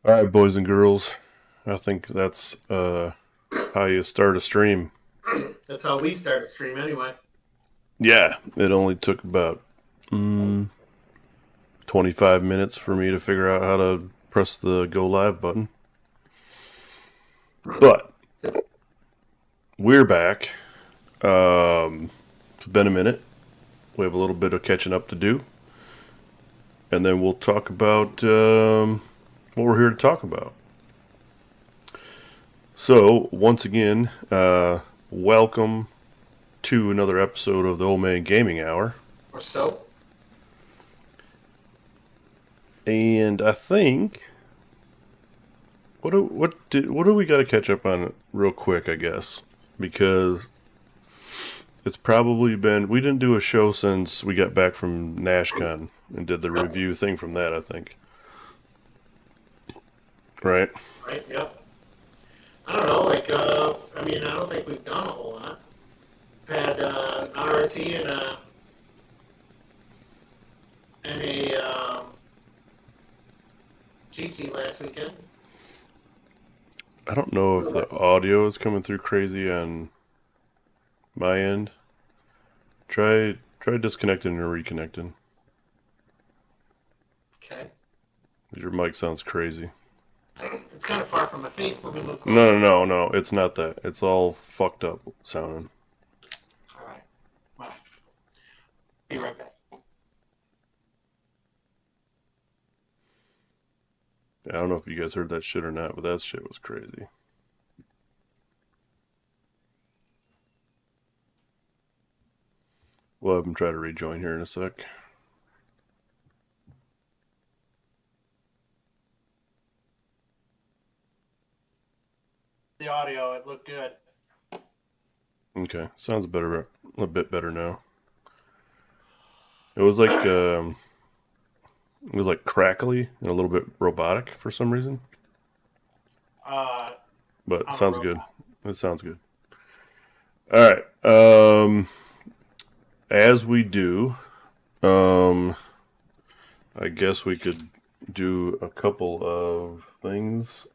All right, boys and girls. I think that's how you start a stream. That's how we start a stream anyway. Yeah, it only took about mm, 25 minutes for me to figure out how to press the go live button. But we're back. It's been a minute. We have a little bit of catching up to do. And then we'll talk about what we're here to talk about. So, once again, welcome to another episode of the Old Man Gaming Hour. Or so. And I think what do we got to catch up on real quick? I guess because it's probably been we didn't do a show since we got back from NashCon and did the review thing from that. I think, right? Right, yep. I don't know, I don't think we've done a whole lot. We've had an RRT and a GT last weekend. I don't know if the audio is coming through crazy on my end. Try disconnecting and reconnecting. Okay. Your mic sounds crazy. It's kind of far from my face. Let me move closer. No. It's not that. It's all fucked up sounding. All right. Well, be right back. I don't know if you guys heard that shit or not, but that shit was crazy. We'll have him try to rejoin here in a sec. The audio, it looked good. Okay, sounds better, a bit better now. It was like crackly and a little bit robotic for some reason. But it I'm a sounds good. robot. It sounds good. All right. As we do, I guess we could do a couple of things.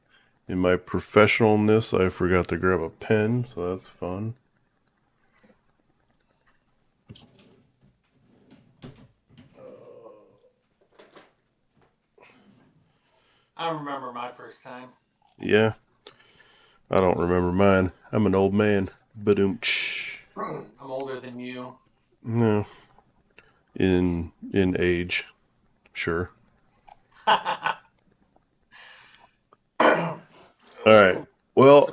In my professionalness, I forgot to grab a pen, so that's fun. I remember my first time. Yeah, I don't remember mine. I'm an old man. Badoomch. I'm older than you. No, in age, sure. Nope. All right. Well,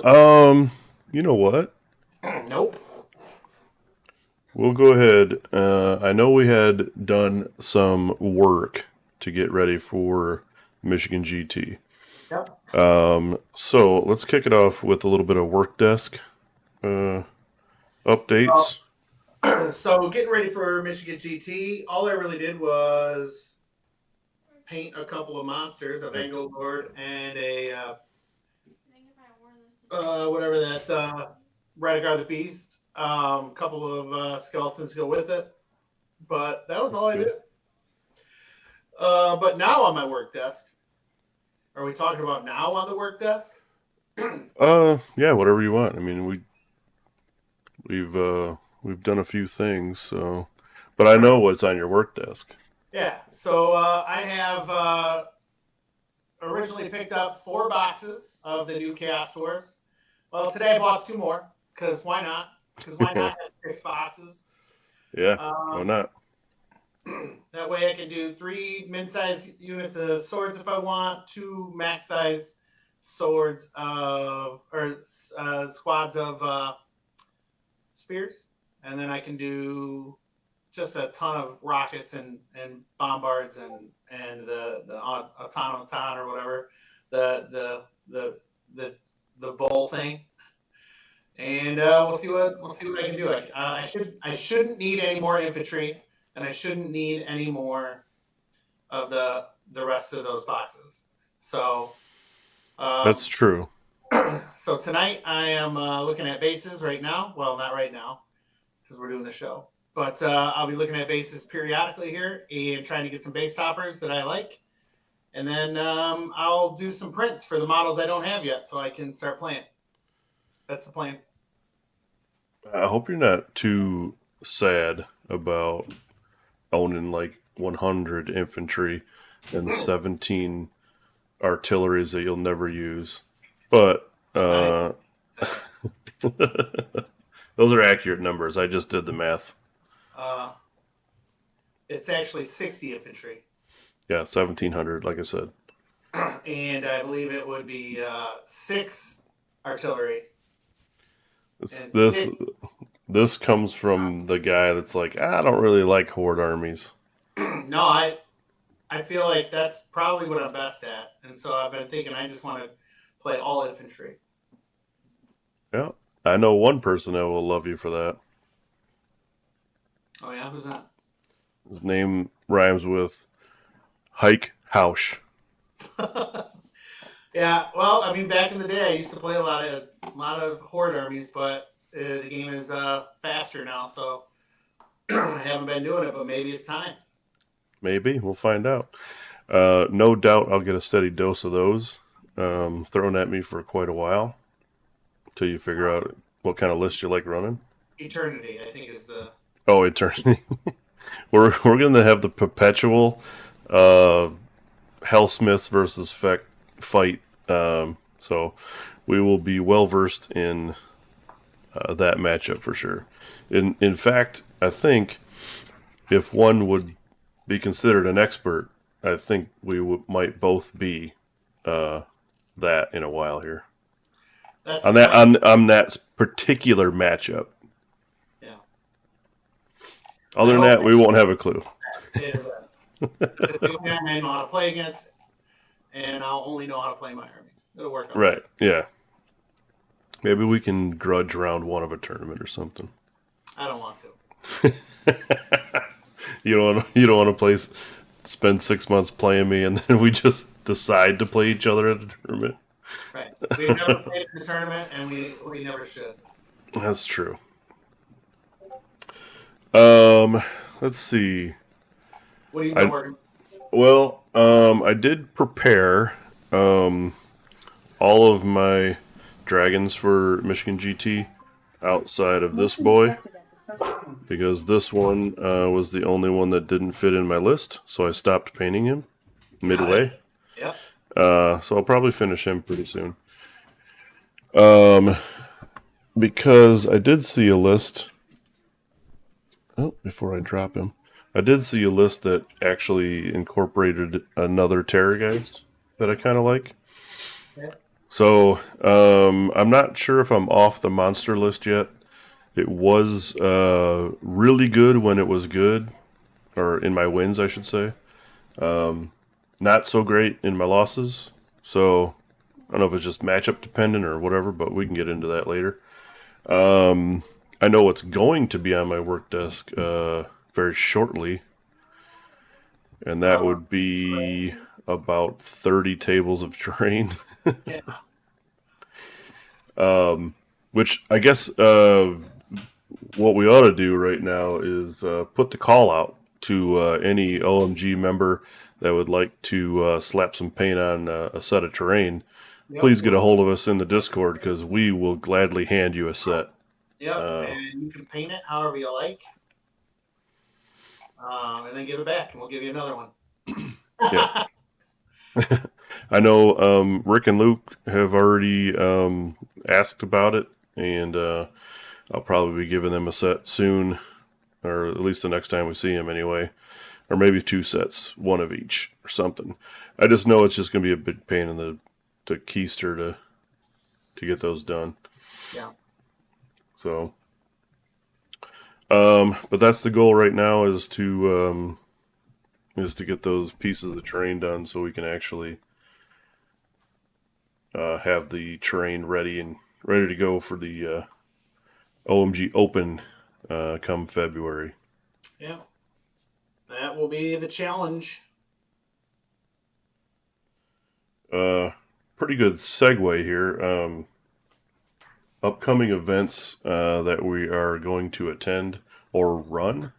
you know what? We'll go ahead. I know we had done some work to get ready for Michigan GT. Yep. So let's kick it off with a little bit of work desk updates. So getting ready for Michigan GT, all I really did was paint a couple of monsters, a Vango Lord and a whatever that Radigar the Beast. Couple of skeletons go with it, but that was all I did. But now on my work desk, are we talking about now on the work desk? Yeah, whatever you want. I mean, we've done a few things, so but I know what's on your work desk. Yeah. So I have originally picked up 4 boxes of the new Chaos Tours. Well, today I bought 2 more because why not? Because why not have 6 boxes? Yeah, why not? That way I can do 3 mid-size units of swords if I want, 2 max-size swords of or squads of spears, and then I can do just a ton of rockets and bombards and the automaton or whatever the bowl thing, and we'll see what I can do. I shouldn't need any more infantry, and I shouldn't need any more of the rest of those boxes. So That's true. so tonight I am looking at bases right now. Well, not right now because we're doing the show. But I'll be looking at bases periodically here and trying to get some base toppers that I like. and then I'll do some prints for the models I don't have yet, so I can start playing. That's the plan. I hope you're not too sad about owning like 100 infantry and 17 artilleries that you'll never use. But I, those are accurate numbers. I just did the math. uh, it's actually 60 infantry. Yeah, 1,700, like I said. And I believe it would be 6 artillery. This this comes from the guy that's like, I don't really like horde armies. No, I feel like that's probably what I'm best at, and so I've been thinking I just want to play all infantry. Yeah, I know one person that will love you for that. Oh yeah, who's that? His name rhymes with Hike Hausch. Yeah, well, I mean, back in the day, I used to play a lot of horde armies, but the game is faster now, so I haven't been doing it. But maybe it's time. Maybe we'll find out. No doubt, I'll get a steady dose of those thrown at me for quite a while until you figure out what kind of list you like running. Eternity, I think, is the. Oh, Eternity. we're gonna have the perpetual uh, Hellsmiths versus Feck fight. So we will be well versed in that matchup for sure. In fact, I think if one would be considered an expert, I think we might both be that in a while here. That's On the that point. on that particular matchup. Yeah. Other than that, we won't have a clue. The only army I know how to play against, and I'll only know how to play my army. It'll work out. Right? Yeah. Maybe we can grudge round one of a tournament or something. I don't want to. You don't want to play. Spend 6 months playing me, and then we just decide to play each other at a tournament. Right. We've never played in the tournament, and we never should. That's true. Let's see. What have you been working? Well, I did prepare all of my dragons for Michigan GT outside of this boy because this one was the only one that didn't fit in my list, so I stopped painting him midway. Yep. So I'll probably finish him pretty soon. Because I did see a list. Oh, before I drop him, I did see a list that actually incorporated another Terrorgeist that I kind of like. Yeah. So I'm not sure if I'm off the monster list yet. It was really good when it was good, or in my wins, I should say. Not so great in my losses. So I don't know if it's just matchup dependent or whatever, but we can get into that later. I know what's going to be on my work desk very shortly, and that would be about 30 tables of terrain. Yeah. Which I guess what we ought to do right now is put the call out to any OMG member that would like to slap some paint on a set of terrain. Yep. Please get a hold of us in the Discord because we will gladly hand you a set. Yep. And you can paint it however you like. And then give it back, and we'll give you another one. Yeah. I know Rick and Luke have already asked about it, and I'll probably be giving them a set soon, or at least the next time we see them anyway. Or maybe 2 sets, one of each, or something. I just know it's just going to be a big pain in the keister to get those done. Yeah. So, but that's the goal right now is to get those pieces of terrain done so we can actually have the terrain ready to go for the OMG Open come February. Yeah. That will be the challenge. Pretty good segue here. Upcoming events that we are going to attend or run.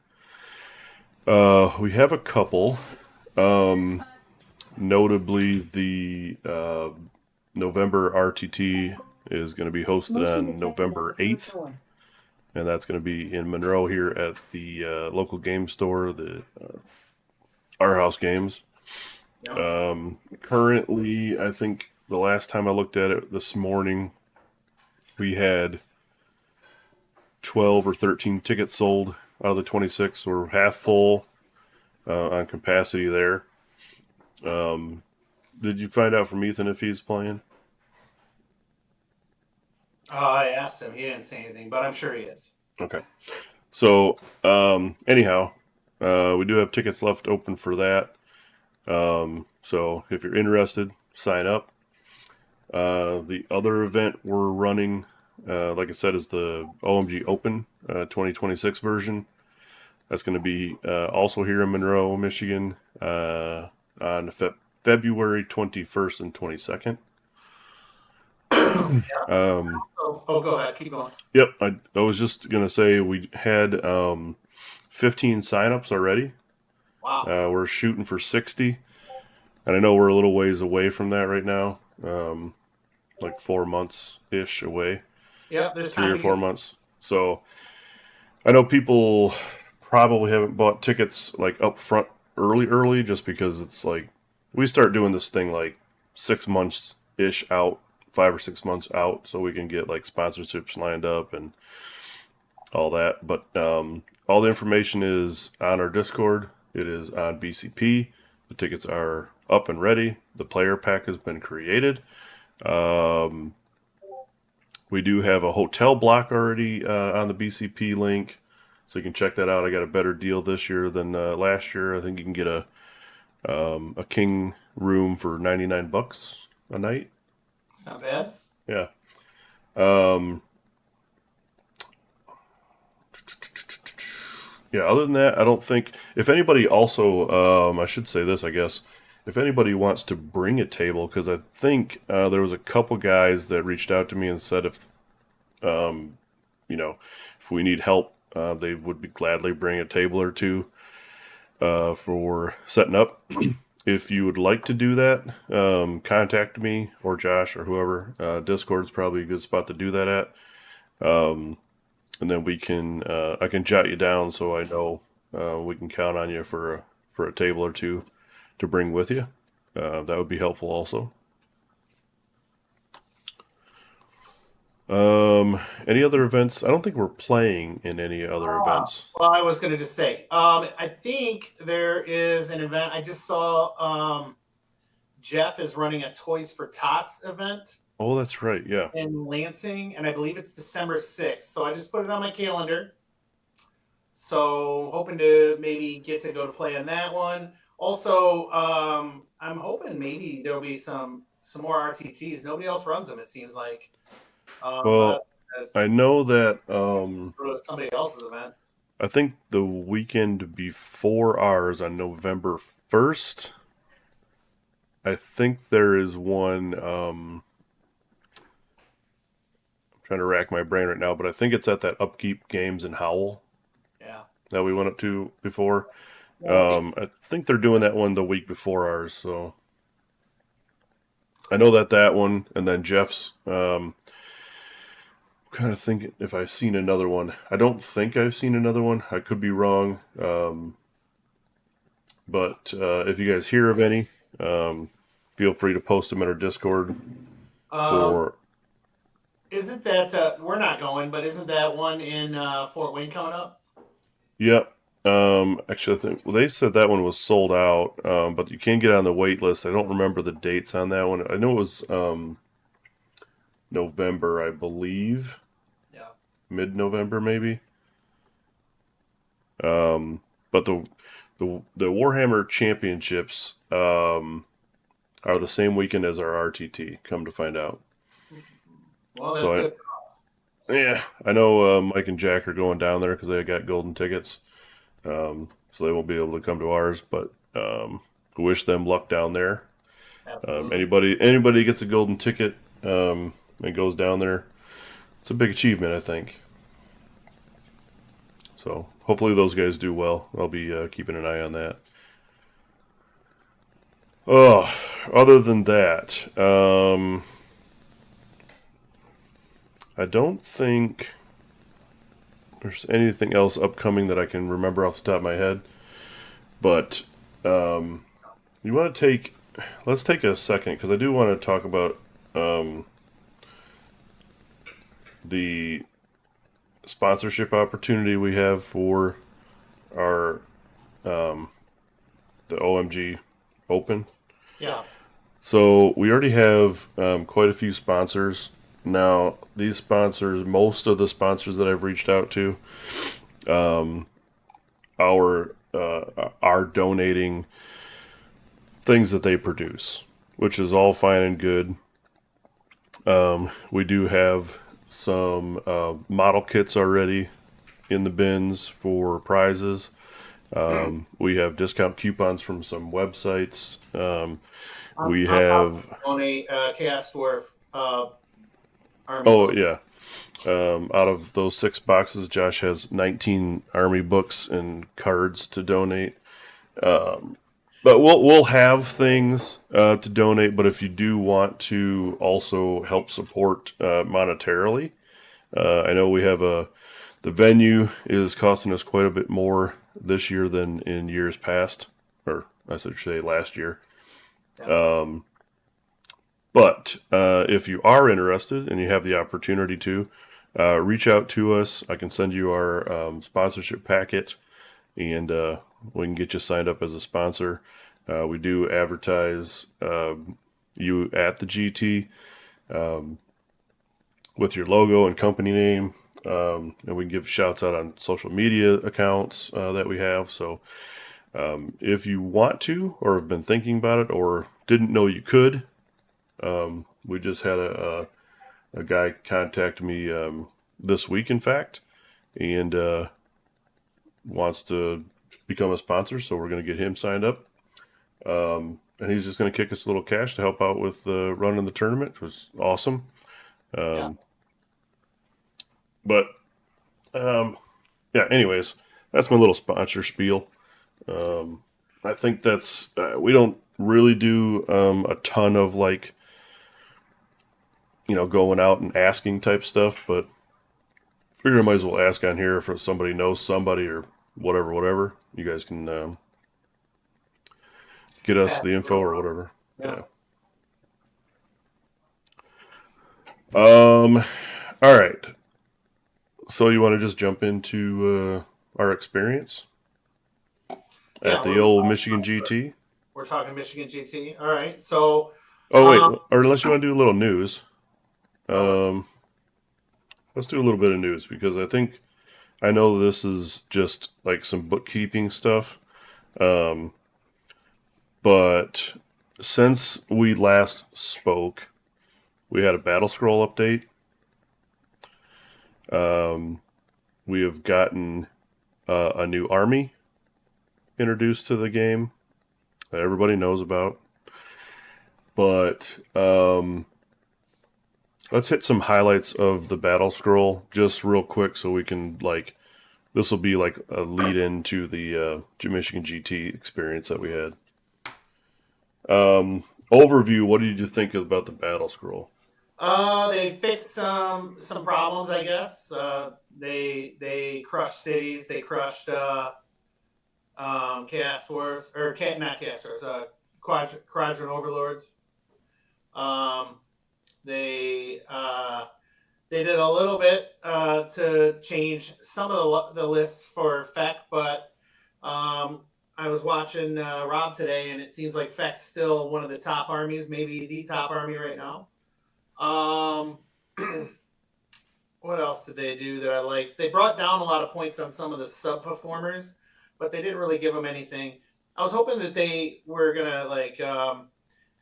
We have a couple. Notably, the November RTT is going to be hosted on November 8th, and that's going to be in Monroe here at the local game store, the Our House Games. Currently, I think the last time I looked at it this morning, we had 12 or 13 tickets sold out of the 26. So we're half full on capacity there. Did you find out from Ethan if he's playing? I asked him. He didn't say anything, but I'm sure he is. Okay. So, anyhow, we do have tickets left open for that. So if you're interested, sign up. The other event we're running, like I said, is the OMG Open 2026 version. That's going to be also here in Monroe, Michigan, on February 21st and 22nd. Go ahead. Keep going. Yep, I was just going to say we had 15 signups already. Wow. We're shooting for 60. And I know we're a little ways away from that right now. Like 4 months-ish away. Yep, there's 3 or 4 months. So I know people probably haven't bought tickets like up front early, just because it's like we start doing this thing like 6 months-ish out, 5 or 6 months out, so we can get like sponsorships lined up and all that. But all the information is on our Discord. It is on BCP. The tickets are up and ready. The player pack has been created. We do have a hotel block already on the BCP link, so you can check that out. I got a better deal this year than last year. I think you can get a king room for $99 a night. It's not bad. Yeah. Yeah, other than that, I don't think... If anybody also... I should say this, I guess. If anybody wants to bring a table, because I think there was a couple guys that reached out to me and said if we need help, they would be gladly bring a table or two for setting up. If you would like to do that, contact me or Josh or whoever. Discord's probably a good spot to do that at. And then we can I can jot you down so I know we can count on you for a table or two to bring with you. That would be helpful also. Any other events? I don't think we're playing in any other events. Well, I was going to just say, I think there is an event. I just saw Jeff is running a Toys for Tots event. Oh, that's right. Yeah. In Lansing, and I believe it's December 6th. So I just put it on my calendar. So hoping to maybe get to go to play on that one. Also, I'm hoping maybe there'll be some more RTTs. Nobody else runs them, it seems like. Well, I know that somebody else's events. I think the weekend before ours on November 1st, I think there is one. I'm trying to rack my brain right now, but I think it's at that Upkeep Games in Howell. Yeah. That we went up to before. I think they're doing that one the week before ours, so I know that one, and then Jeff's. I'm kind of thinking if I've seen another one. I don't think I've seen another one. I could be wrong. But if you guys hear of any, feel free to post them in our Discord. Isn't that we're not going? But isn't that one in Fort Wayne coming up? Yep. Actually, I think they said that one was sold out, but you can get on the wait list. I don't remember the dates on that one. I know it was November, I believe. Yeah. Mid-November, maybe. But the Warhammer Championships are the same weekend as our RTT. Come to find out. Well, so yeah, I know Mike and Jack are going down there because they got golden tickets. So they won't be able to come to ours, but wish them luck down there. Anybody gets a golden ticket and goes down there, it's a big achievement, I think. So hopefully those guys do well. I'll be keeping an eye on that. Oh, other than that, I don't think there's anything else upcoming that I can remember off the top of my head. But um, you want to take, let's take a second because I do want to talk about um, the sponsorship opportunity we have for our um, the OMG Open. Yeah. So we already have quite a few sponsors now. These sponsors, most of the sponsors that I've reached out to, um, are donating things that they produce, which is all fine and good. We do have some model kits already in the bins for prizes. We have discount coupons from some websites. We I'm about have, to donate Chaos Dwarf Army oh, book. yeah. Out of those 6 boxes, Josh has 19 Army books and cards to donate. But we'll have things to donate. But if you do want to also help support monetarily, I know we have the venue is costing us quite a bit more this year than in years past, or I should say last year. Yeah. But if you are interested and you have the opportunity to, reach out to us. I can send you our sponsorship packet, and we can get you signed up as a sponsor. We do advertise you at the GT with your logo and company name, and we can give shouts out on social media accounts that we have. So if you want to, or have been thinking about it, or didn't know you could, we just had a guy contact me this week, in fact, and wants to become a sponsor. So we're going to get him signed up. And he's just going to kick us a little cash to help out with running the tournament, which was awesome. Yeah. Um, but yeah, anyways, that's my little sponsor spiel. I think that's we don't really do a ton of like going out and asking type stuff, but figure I might as well ask on here if somebody knows somebody or whatever. You guys can get us Pass the it info or along. whatever. Yeah. Yeah. Um. All right. So you want to just jump into our experience at Yeah. the old Michigan GT? We're talking Michigan GT. All right. So, Oh wait, um, or unless you want to do a little news. well, Um, let's do a little bit of news because I know this is just like some bookkeeping stuff. Um, but since we last spoke, we had a battle scroll update. Um, we have gotten a new army introduced to the game that everybody knows about. But let's hit some highlights of the battle scroll just real quick so we can like this will be like a lead into the Michigan GT experience that we had. Overview, what did you think about the battle scroll? they fixed some problems, I guess. They crushed cities. They crushed Chaos Wars or not Chaos Wars. Quadrant Overlords. Um, they uh, they did a little bit to change some of the lists for Feck, but I was watching Rob today, and it seems like Feck's still one of the top armies, maybe the top army right now. Um, what else did they do that I liked? They brought down a lot of points on some of the sub performers, but they didn't really give them anything. I was hoping that they were gonna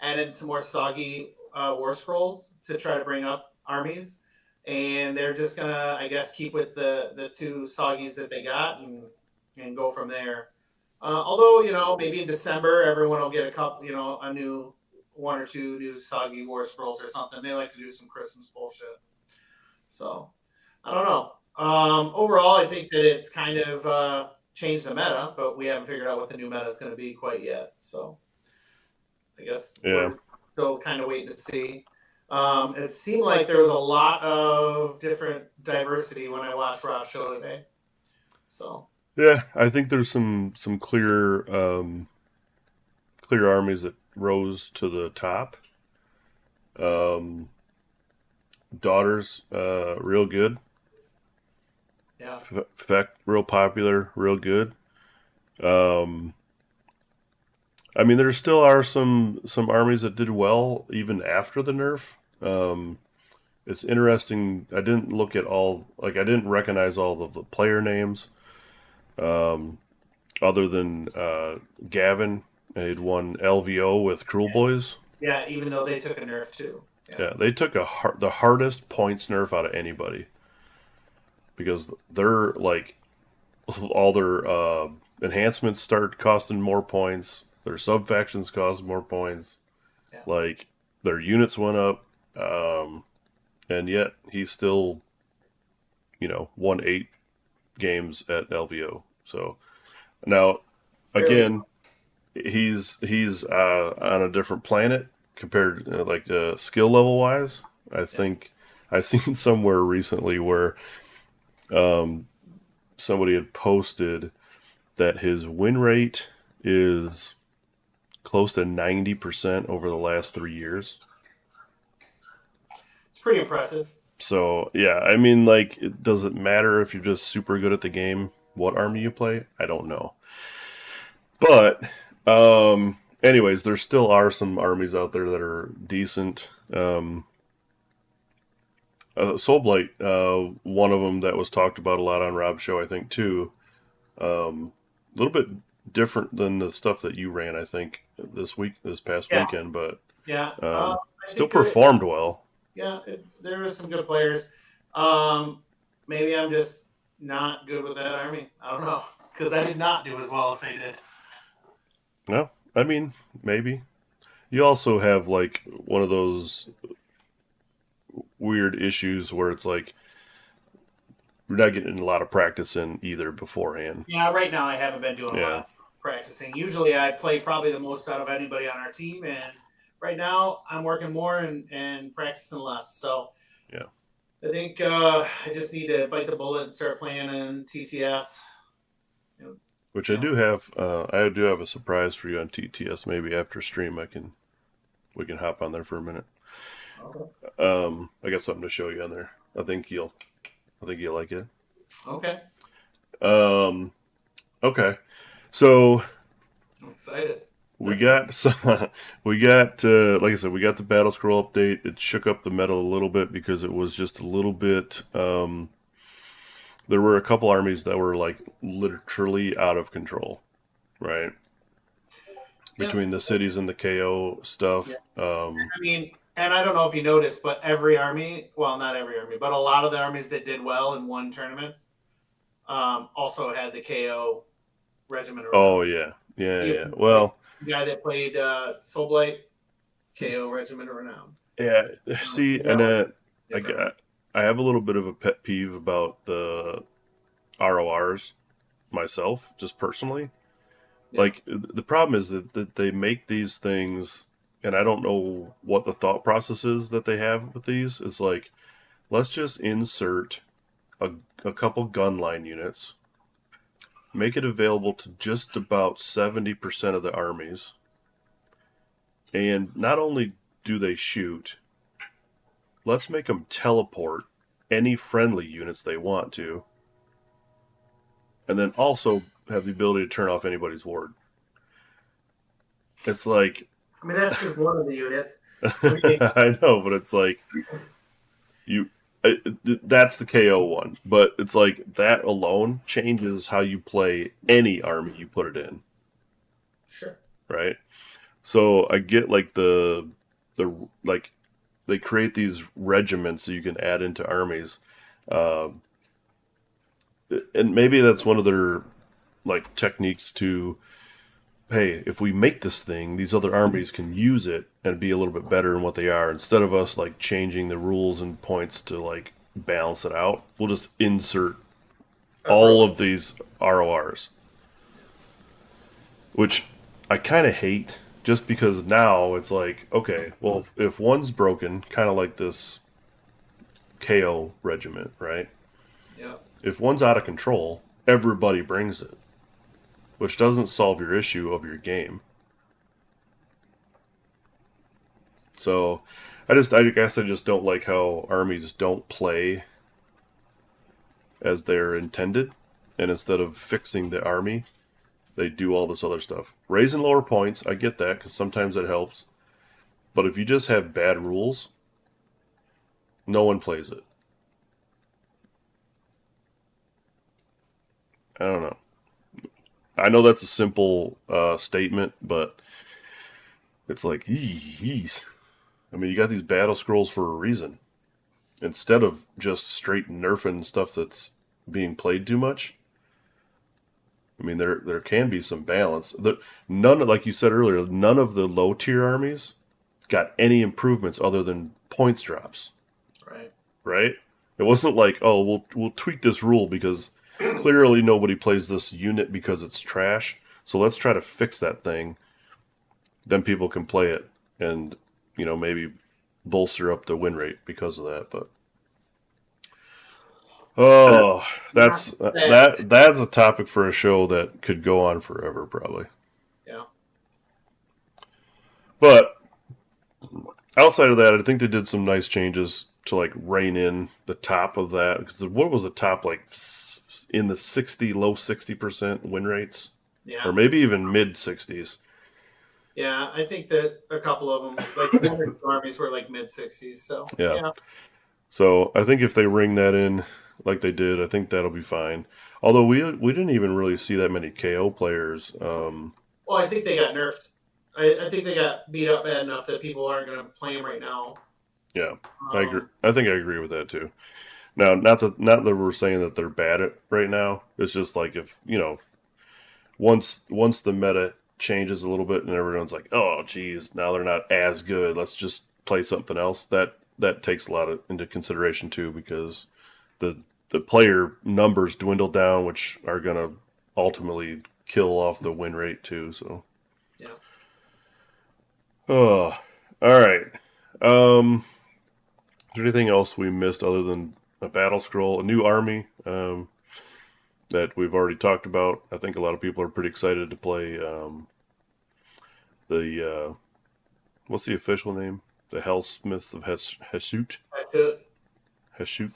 add in some more soggy war scrolls to try to bring up armies, and they're just gonna, I guess, keep with the two soggies that they got and go from there. Although maybe in December everyone will get a couple, a new one or two new soggy war scrolls or something. They like to do some Christmas bullshit. So I don't know. Overall, I think that it's kind of changed the meta, but we haven't figured out what the new meta is going to be quite yet. So I guess Yeah. we're still kind of waiting to see. It seemed like there was a lot of different diversity when I watched Rob's show today. So Yeah, I think there's some clear armies that rose to the top. Um, Daughters, real good. yeah, Feck, real popular, real good. Um, I mean, there still are some armies that did well even after the nerf. Um, it's interesting. I didn't look at all, like I didn't recognize all of the player names, um, other than Gavin. He'd won LVO with Cruel Boys. yeah. Even though they took a nerf too. Yeah, Yeah, they took the hardest points nerf out of anybody because they're like all their enhancements start costing more points. Their sub factions cost more points. yeah. Like their units went up, and yet he still, won 8 games at LVO. So now Fairly. again, he's on a different planet compared, like skill level wise. I Yeah. think I seen somewhere recently where um, somebody had posted that his win rate is close to 90% over the last 3 years. It's pretty impressive. So yeah, I mean, like, it doesn't matter if you're just super good at the game. What army you play, I don't know. But anyways, there still are some armies out there that are decent. Soulblight, one of them that was talked about a lot on Rob's show, I think too. A little bit different than the stuff that you ran, I think, this past Yeah, weekend, but yeah. I still think that performed well. yeah, there are some good players. Um, Maybe I'm just not good with that army. I don't know because I did not do as well as they did. No, I mean, maybe. You also have like one of those weird issues where it's like we're not getting a lot of practice in either beforehand. Yeah, right now I haven't been doing a lot Yeah. of practicing. Usually I play probably the most out of anybody on our team, and right now I'm working more and practicing less. So Yeah. I think I just need to bite the bullet and start playing in TTS. You Which know, I do have a surprise for you on TTS. Maybe after stream, we can hop on there for a minute. okay. I got something to show you on there. I think you'll like it. Okay. Um, okay, so I'm excited. we got like I said, we got the battle scroll update. It shook up the meta a little bit because it was just a little bit. There were a couple armies that were like literally out of control, right? Yeah. Between the cities and the KO Yeah. stuff. I mean, and I don't know if you noticed, but every army, well, not every army, but a lot of the armies that did well and won tournaments also had the KO regiment around. Oh yeah, yeah, yeah. Even like Well, the guy that played Soulblight, KO regiment renowned. yeah. See, and I Different. got I have a little bit of a pet peeve about the RORs myself, just personally. Yeah. Like the problem is that they make these things, and I don't know what the thought process is that they have with these. It's like, let's just insert a couple gunline units, make it available to just about 70% of the armies, and not only do they shoot, let's make them teleport any friendly units they want to, and then also have the ability to turn off anybody's ward. It's like, I mean, that's just one of the units. I mean, I know, but it's like you. That's the KO one, but it's like that alone changes how you play any army you put it in, sure. right? So I get like the like they create these regiments that you can add into armies, uh, and maybe that's one of their like techniques to, hey, if we make this thing, these other armies can use it and be a little bit better in what they are. Instead of us like changing the rules and points to like balance it out, we'll just insert all of these RORs, which I kind of hate just because now it's like, okay, well, if one's broken, kind of like this KO regiment, right? Yeah. If one's out of control, everybody brings it, which doesn't solve your issue of your game. So, I guess I just don't like how armies don't play as they're intended, and instead of fixing the army, they do all this other stuff. Raising lower points, I get that because sometimes it helps. But if you just have bad rules, no one plays it. I don't know. I know that's a simple statement, but it's like, geez. I mean, you got these battle scrolls for a reason. Instead of just straight nerfing stuff that's being played too much, I mean, there can be some balance. None, like you said earlier, none of the low tier armies got any improvements other than points drops. Right. Right? It wasn't like, oh, we'll tweak this rule because clearly nobody plays this unit because it's trash. So let's try to fix that thing. Then people can play it, and maybe bolster up the win rate because of that. But oh, Not that's that. that's a topic for a show that could go on forever, probably. Yeah. But outside of that, I think they did some nice changes to like rein in the top of that because what was the top like in the 60 low 60% win rates or Yeah. maybe even mid 60s. Yeah. I think that a couple of them, like the one or two armies, were like mid 60s. So Yeah. yeah. So I think if they ring that in like they did, I think that'll be fine. Although we didn't even really see that many KO players. Well, I think they got nerfed. I think they got beat up bad enough that people aren't going to play them right now. Yeah, I agree. Um, I think I agree with that too. Now, not that we're saying that they're bad at right now. It's just like if once the meta changes a little bit and everyone's like, oh, geez, now they're not as good. Let's just play something else. That takes a lot of into consideration too because the the player numbers dwindle down, which are gonna ultimately kill off the win rate too. So, yeah. oh, all right. Is there anything else we missed other than a battle scroll, a new army that we've already talked about? I think a lot of people are pretty excited to play the what's the official name? The Hellsmiths of Heshut. Hash it. Heshut.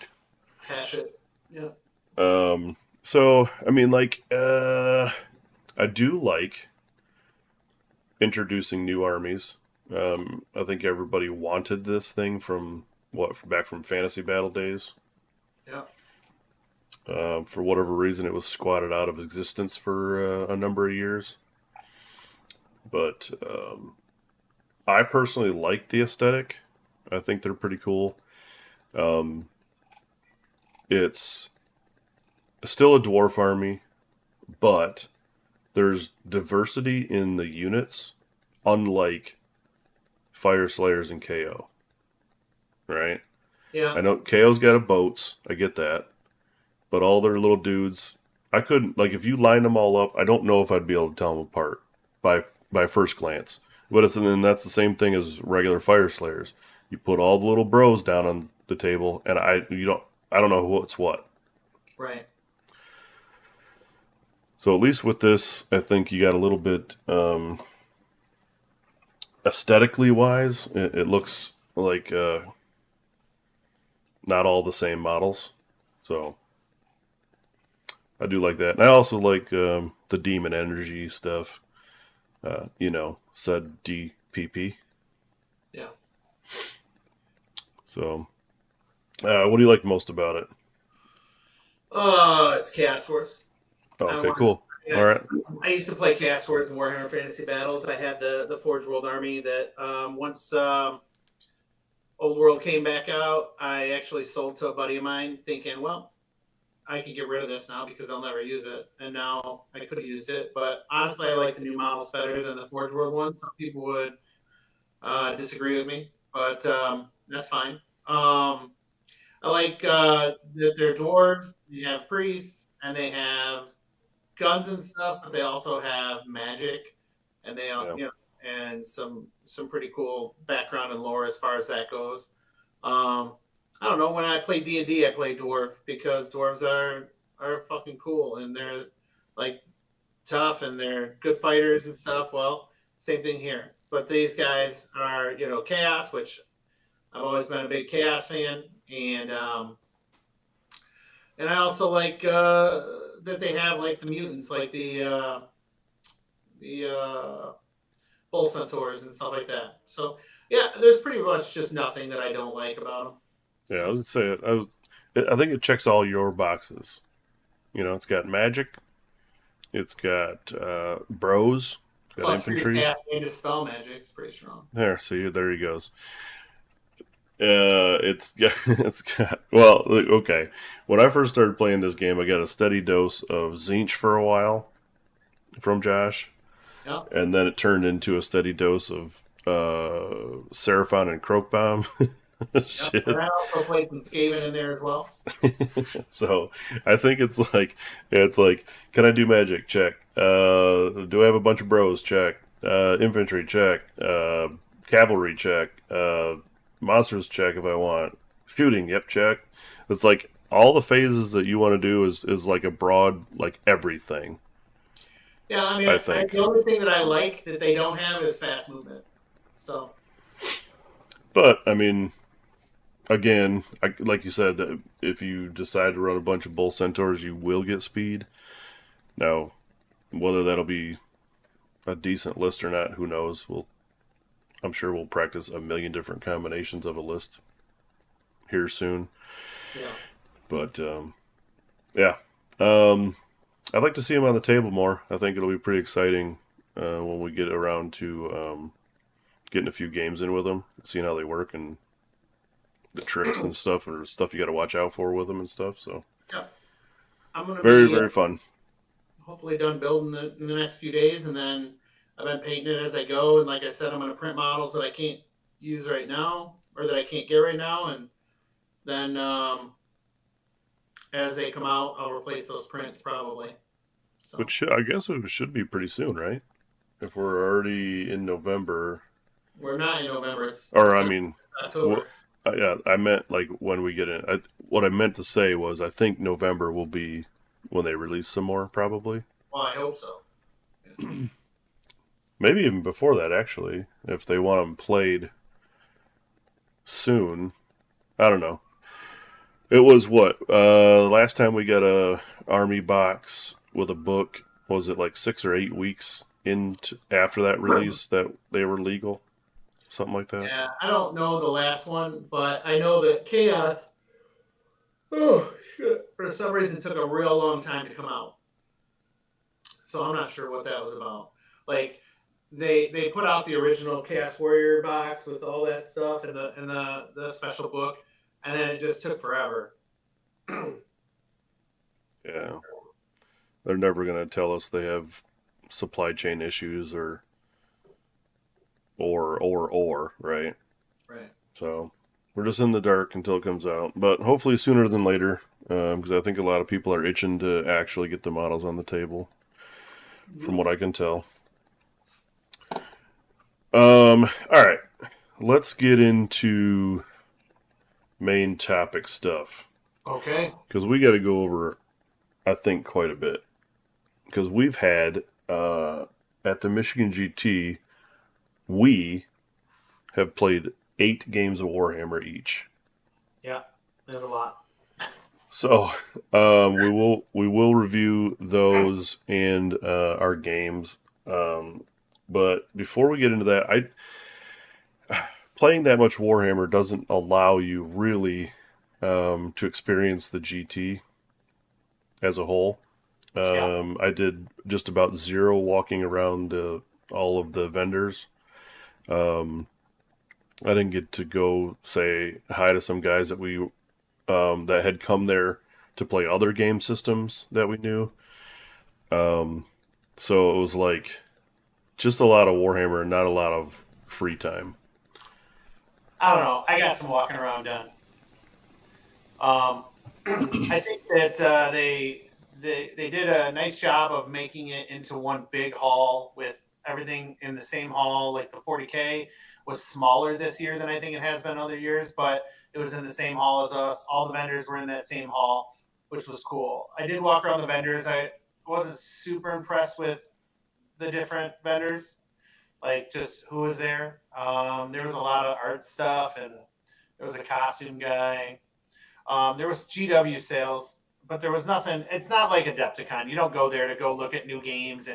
Hash it. Yeah. So I mean, like, I do like introducing new armies. I think everybody wanted this thing from back from Fantasy Battle days. Yeah. For whatever reason, it was squatted out of existence for a number of years. But I personally like the aesthetic. I think they're pretty cool. Um, it's still a dwarf army, but there's diversity in the units, unlike Fire Slayers and KO. Right? Yeah. I know KO's got a boats. I get that, but all their little dudes, I couldn't like if you line them all up. I don't know if I'd be able to tell them apart by by first glance. But it's and then that's the same thing as regular Fire Slayers. You put all the little bros down on the table, and I don't know what's what. Right. So at least with this, I think you got a little bit aesthetically wise. It looks like not all the same models. So I do like that, and I also like the demon energy stuff. Said DPP. Yeah. So, what do you like most about it? It's Chaos Wars. Oh, I okay, want. cool. All Yeah, right. I used to play Chaos Wars and Warhammer Fantasy Battles. I had the Forge World Army that once Old World came back out, I actually sold to a buddy of mine, thinking, well, I can get rid of this now because I'll never use it. And now I could have used it, but honestly, I like the new models better than the Forge World ones. Some people would disagree with me, but that's fine. I like that they're dwarves. They have priests and they have guns and stuff, but they also have magic, and they Yeah. you know and some pretty cool background and lore as far as that goes. Um, I don't know. When I play D&D, I play dwarf because dwarves are fucking cool and they're like tough and they're good fighters and stuff. Well, same thing here. But these guys are, chaos, which I've always been a big chaos fan, and I also like that they have like the mutants, like the bull centaurs and stuff like that. So yeah, there's pretty much just nothing that I don't like about them. Yeah, I So was gonna say I think it checks all your boxes. It's got magic, it's got bros, it's got plus three infantry. attack and dispel magic is pretty strong. There he goes. It's yeah, it's got well, okay. When I first started playing this game, I got a steady dose of Zinch for a while from Josh, Yep. and then it turned into a steady dose of Seraphon and Croak Bomb. Yep. And Shit. I also played some Skaven in there as well. So I think it's like, can I do magic? Check. Do I have a bunch of bros? Check. Infantry? Check. Cavalry? Check. Monsters? Check if I want. Shooting? Yep, check. It's like all the phases that you want to do is like a broad like everything. Yeah, I mean, I think, the only thing that I like that they don't have is fast movement. So but I mean, again, like you said, if you decide to run a bunch of bull centaurs, you will get speed. Now, whether that'll be a decent list or not, who knows? I'm sure we'll practice a million different combinations of a list here soon. yeah, But yeah, um, I'd like to see him on the table more. I think it'll be pretty exciting when we get around to getting a few games in with them, seeing how they work and the tricks and stuff, or stuff you got to watch out for with them and stuff. So yeah. I'm gonna very be very fun. hopefully done building it in the next few days, and then I've been painting it as I go. And like I said, I'm gonna print models that I can't use right now or that I can't get right now, and then as they come out, I'll replace those prints probably. So Which I guess it should be pretty soon, right? If we're already in November, we're not in November; it's or I still mean, what? October. Yeah, I meant like when we get in. What I meant to say was I think November will be when they release some more, probably. Well, I hope so. Maybe even before that, actually, if they want them played soon. I don't know. It was what last time we got a army box with a book. Was it like 6 or 8 weeks after that release that they were legal? Something like that. Yeah, I don't know the last one, but I know that Chaos, oh shit, for some reason took a real long time to come out. So I'm not sure what that was about. Like they put out the original Chaos Warrior box with all that stuff and the special book, and then it just took forever. Yeah, they're never gonna tell us they have supply chain issues or right. Right. So we're just in the dark until it comes out, but hopefully sooner than later, because I think a lot of people are itching to actually get the models on the table, from what I can tell. All right, let's get into main topic stuff Okay. because we got to go over, I think, quite a bit because we've had at the Michigan GT, we have played 8 games of Warhammer each. Yeah, there's a lot. So we will review those and our games. But before we get into that, I playing that much Warhammer doesn't allow you really to experience the GT as a whole. Yeah. I did just about zero walking around all of the vendors. Um, I didn't get to go say hi to some guys that had come there to play other game systems that we knew. Um, so it was like just a lot of Warhammer and not a lot of free time. I don't know. I got some walking around done. Um, I think that they did a nice job of making it into one big hall with everything in the same hall. Like the 40K was smaller this year than I think it has been other years, but it was in the same hall as us. All the vendors were in that same hall, which was cool. I did walk around the vendors. I wasn't super impressed with the different vendors, like just who was there. There was a lot of art stuff, and there was a costume guy. There was GW sales, but there was nothing. It's not like Adepticon. You don't go there to go look at new games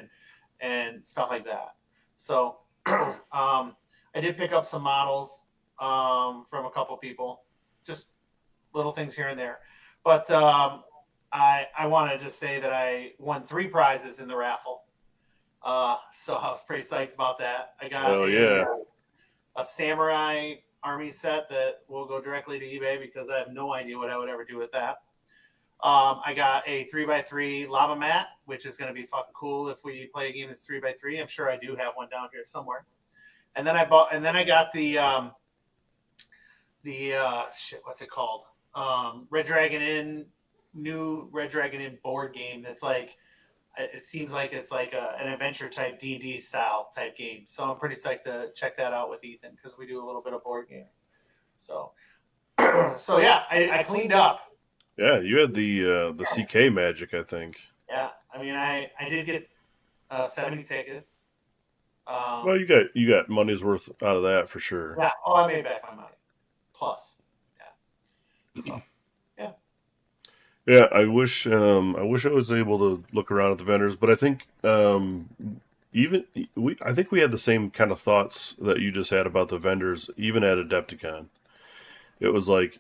and stuff like that. So I did pick up some models from a couple people, just little things here and there. But I want to just say that I won 3 prizes in the raffle. So I was pretty psyched about that. I got Well, yeah. a samurai army set that will go directly to eBay because I have no idea what I would ever do with that. I got a 3x3 lava mat, which is going to be fucking cool if we play a game that's 3x3. I'm sure I do have one down here somewhere. And then I got the shit. What's it called? Red Dragon Inn, new Red Dragon Inn board game. That's like, it seems like it's like an adventure type D&D style type game. So I'm pretty psyched to check that out with Ethan because we do a little bit of board game. So, so yeah, I cleaned up. Yeah, you had the CK magic, I think. Yeah, I mean, I did get 70 tickets. Well, you got money's worth out of that for sure. Yeah. Oh, I made back my money. Plus, yeah. So, yeah. Yeah, I wish I was able to look around at the vendors, but I think I think we had the same kind of thoughts that you just had about the vendors, even at Adepticon. It was like,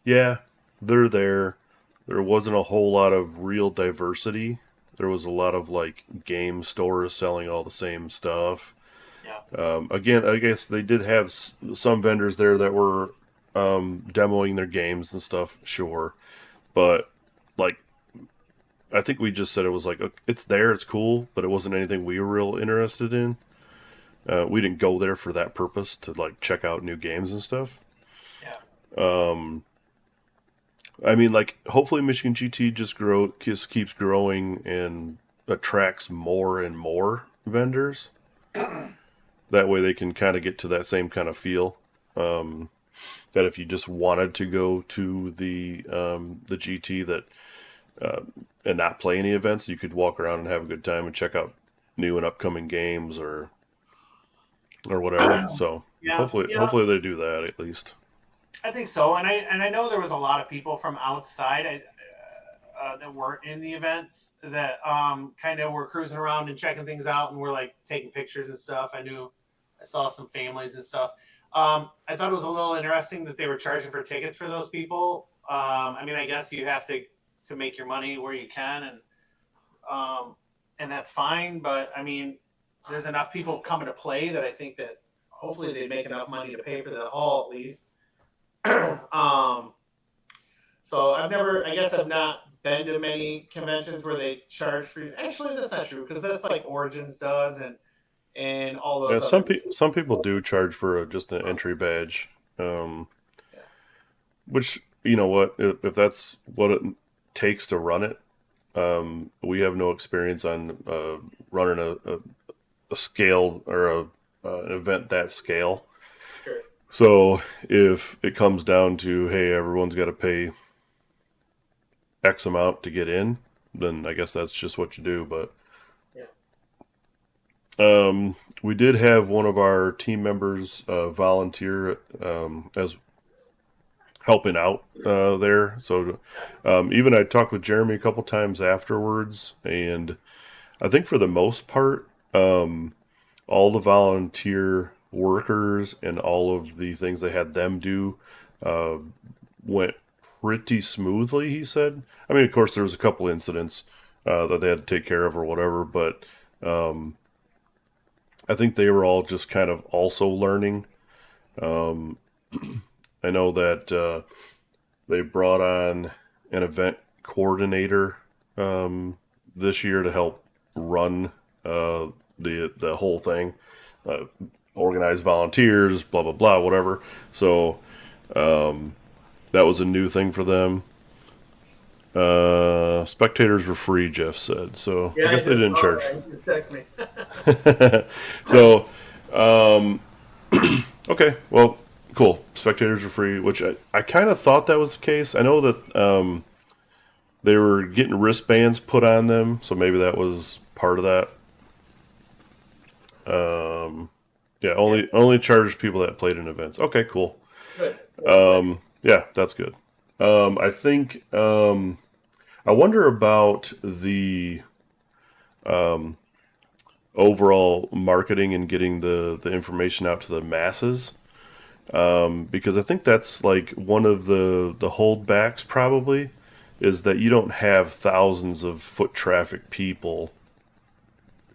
yeah, they're there. There wasn't a whole lot of real diversity. There was a lot of like game stores selling all the same stuff. Yeah. Again, I guess they did have some vendors there that were demoing their games and stuff, sure, but like I think we just said it was like it's there, it's cool, but it wasn't anything we were real interested in. We didn't go there for that purpose to like check out new games and stuff. Yeah. Um, I mean, like hopefully Michigan GT just keeps growing and attracts more and more vendors. That way they can kind of get to that same kind of feel. That if you just wanted to go to the GT that uh, and not play any events, you could walk around and have a good time and check out new and upcoming games or whatever. So Yeah. hopefully they do that at least. I think so, and I know there was a lot of people from outside that weren't in the events that kind of were cruising around and checking things out, and were like taking pictures and stuff. I saw some families and stuff. I thought it was a little interesting that they were charging for tickets for those people. I mean, I guess you have to make your money where you can, and that's fine. But I mean, there's enough people coming to play that I think that hopefully they make enough money to pay for the hall at least. So I guess I've not been to many conventions where they charge for. Actually, that's not true because that's like Origins does, and all Yeah, those other. some people do charge for just an entry badge, um, Yeah. which you know what if that's what it takes to run it. We have no experience on running a scale or an event that scale. Sure. So if it comes down to hey, everyone's got to pay X amount to get in, then I guess that's just what you do. But Yeah. we did have one of our team members volunteer as helping out there. So even I talked with Jeremy a couple times afterwards, and I think for the most part, all the volunteer workers and all of the things they had them do uh, went pretty smoothly. He said. I mean, of course, there was a couple incidents that they had to take care of or whatever, but um, I think they were all just kind of also learning. Um, I know that they brought on an event coordinator this year to help run the whole thing, uh, organize volunteers, blah blah blah, whatever. So that was a new thing for them. Spectators were free, Jeff said. So I Yeah, I guess they just didn't saw charge. that. You just text me. So, um, okay, well, cool. Spectators were free, which I kind of thought that was the case. I know that they were getting wristbands put on them, so maybe that was part of that. Yeah, Yeah, only charged people that played in events. Okay, cool. good. Good. Yeah, that's good. I think I wonder about the overall marketing and getting the information out to the masses. Because I think that's like one of the holdbacks probably is that you don't have thousands of foot traffic people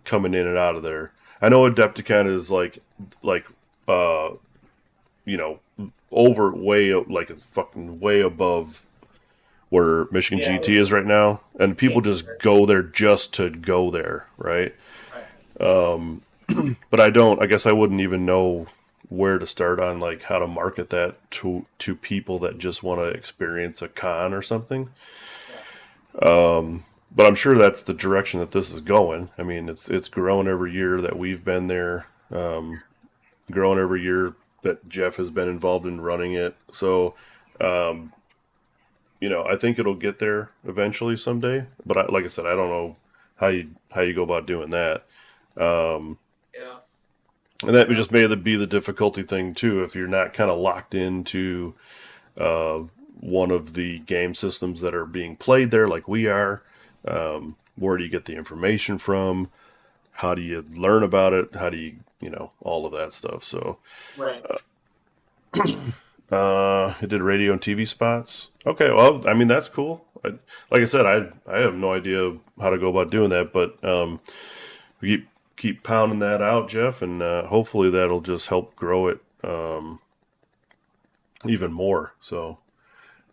coming in and out of there. I know Adepticon is like uh you know over way like it's fucking way above where Michigan Yeah, GT is right now, and people can't just compare. go there just to go there, right? Right. But I don't. I guess I wouldn't even know where to start on like how to market that to people that just want to experience a con or something. Yeah. But I'm sure that's the direction that this is going. I mean, it's growing every year that we've been there, growing every year that Jeff has been involved in running it. So, I think it'll get there eventually someday. But like I said, I don't know how you go about doing that. Yeah. And that would Yeah. just may be the difficulty thing too. If you're not kind of locked into uh, one of the game systems that are being played there, like we are, where do you get the information from? How do you learn about it? How do you all of that stuff. So Right. it did radio and TV spots. Okay, well, I mean that's cool. Like I said, I have no idea how to go about doing that, but we keep pounding that out, Jeff, and hopefully that'll just help grow it even more. So,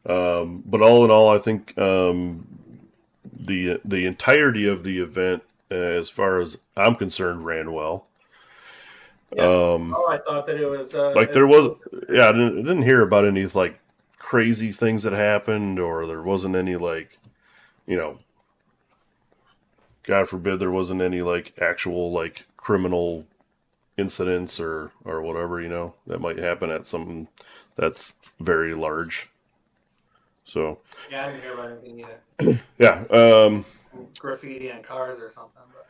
but all in all, I think the entirety of the event, as far as I'm concerned, ran well. Yeah. Oh, I thought that it was Like as there was, smooth. yeah, I didn't hear about any like crazy things that happened, or there wasn't any like, you know, God forbid, there wasn't any like actual like criminal incidents or whatever that might happen at something that's very large. So Yeah, I didn't hear about anything either. yeah, Graffiti on cars or something. But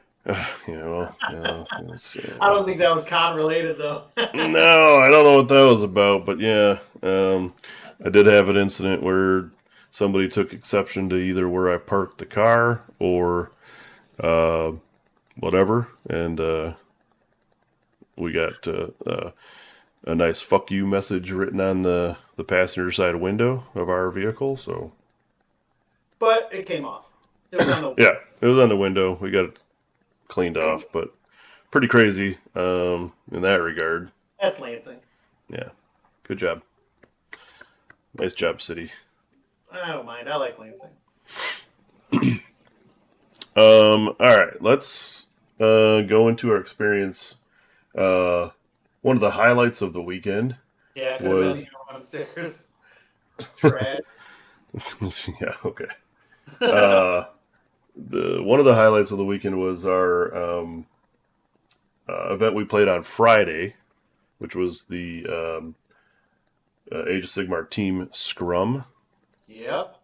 well, I don't think that was con related though. no, I don't know what that was about, but yeah, I did have an incident where somebody took exception to either where I parked the car or uh, whatever, and we got a nice "fuck you" message written on the passenger side window of our vehicle. So But it came off. It was on the. yeah, it was on the window. We got it cleaned off, but pretty crazy in that regard. That's Lansing. Yeah, good job. Nice job, city. I don't mind. I like Lansing. All right, let's go into our experience. One of the highlights of the weekend Yeah, I could have been was here on stairs. Trash. yeah, okay. Uh, the one of the highlights of the weekend was our event we played on Friday, which was the Age of Sigmar team scrum. Yep.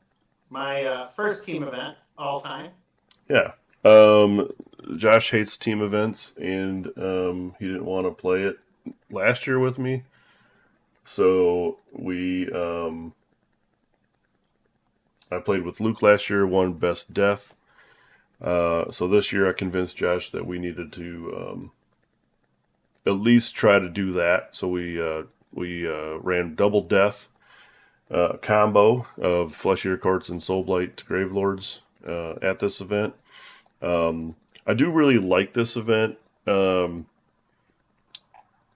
My first team event all time. Yeah. Josh hates team events, and he didn't want to play it last year with me. So I played with Luke last year, won best death. So this year I convinced Josh that we needed to at least try to do that. So we ran double death combo of Flesh Eater Courts and Soulblight Gravelords at this event. I do really like this event, and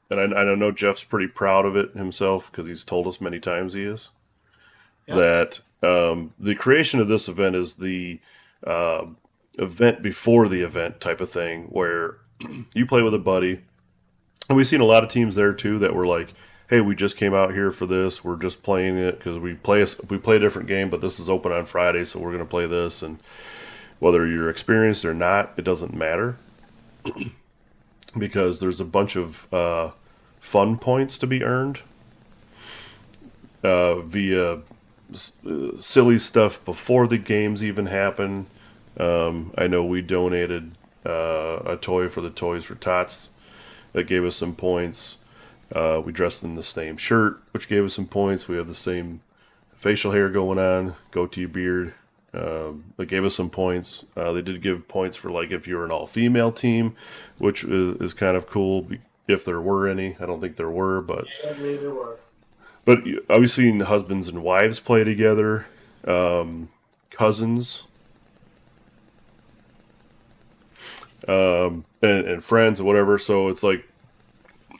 I know Jeff's pretty proud of it himself because he's told us many times he is. Yep. That the creation of this event is the uh, event before the event type of thing where you play with a buddy. And we've seen a lot of teams there too that were like hey, we just came out here for this. We're just playing it because we play a different game, but this is open on Friday, so we're going to play this. And whether you're experienced or not, it doesn't matter because there's a bunch of fun points to be earned via silly stuff before the games even happen. I know we donated a toy for the Toys for Tots that gave us some points. We dressed in the same shirt, which gave us some points. We have the same facial hair going on, goatee beard. That gave us some points. They did give points for like if you were an all-female team, which is kind of cool if there were any. I don't think there were, but Yeah, I believe there was. I've seen husbands and wives play together, cousins, and friends and whatever. So it's like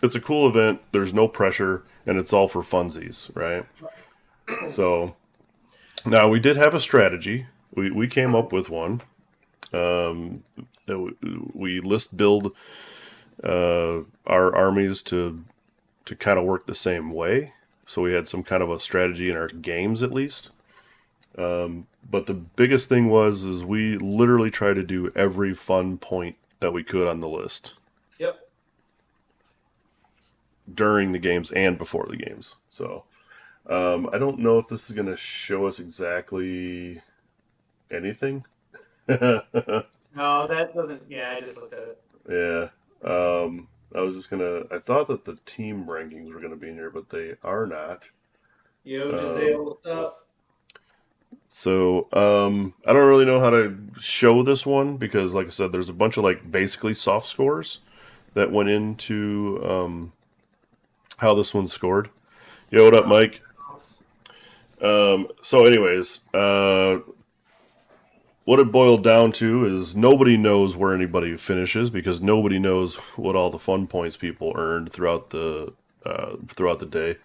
it's a cool event. There's no pressure, and it's all for funsies, right? So now we did have a strategy. We came up with one. Um, we list build our armies to kind of work the same way. So we had some kind of a strategy in our games at least. But the biggest thing was is we literally tried to do every fun point that we could on the list Yep. during the games and before the games. So I don't know if this is going to show us exactly anything. Yeah. No, that doesn't. Yeah, I just looked at it. I was just gonna. I thought that the team rankings were gonna be in here, but they are not. Yo, Um, Giselle, what's up? I don't really know how to show this one because, like I said, there's a bunch of like basically soft scores that went into how this one scored. Yo, what up, Uh, Mike? Anyways, what it boiled down to is nobody knows where anybody finishes because nobody knows what all the fun points people earned throughout the day.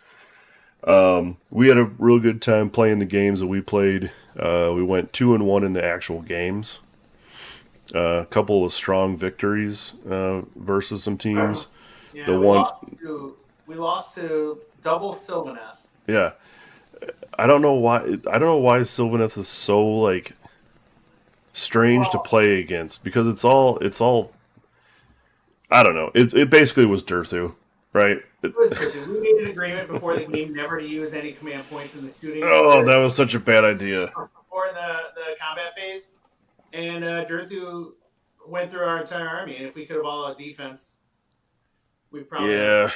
We had a real good time playing the games that we played. We went 2-1 in the actual games. A couple of strong victories versus some teams. The yeah, one, we lost to double Sylvanet. yeah, I don't know why. I don't know why Sylvaneth is so like strange to Well, play against because it's all. I don't know. It basically was Durthu, right? it was good. We made an agreement before the game never to use any command points in the shooting Oh, that was such a bad idea. before the combat phase, and Durthu went through our entire army. And if we could have all out defense, we probably have. Yeah.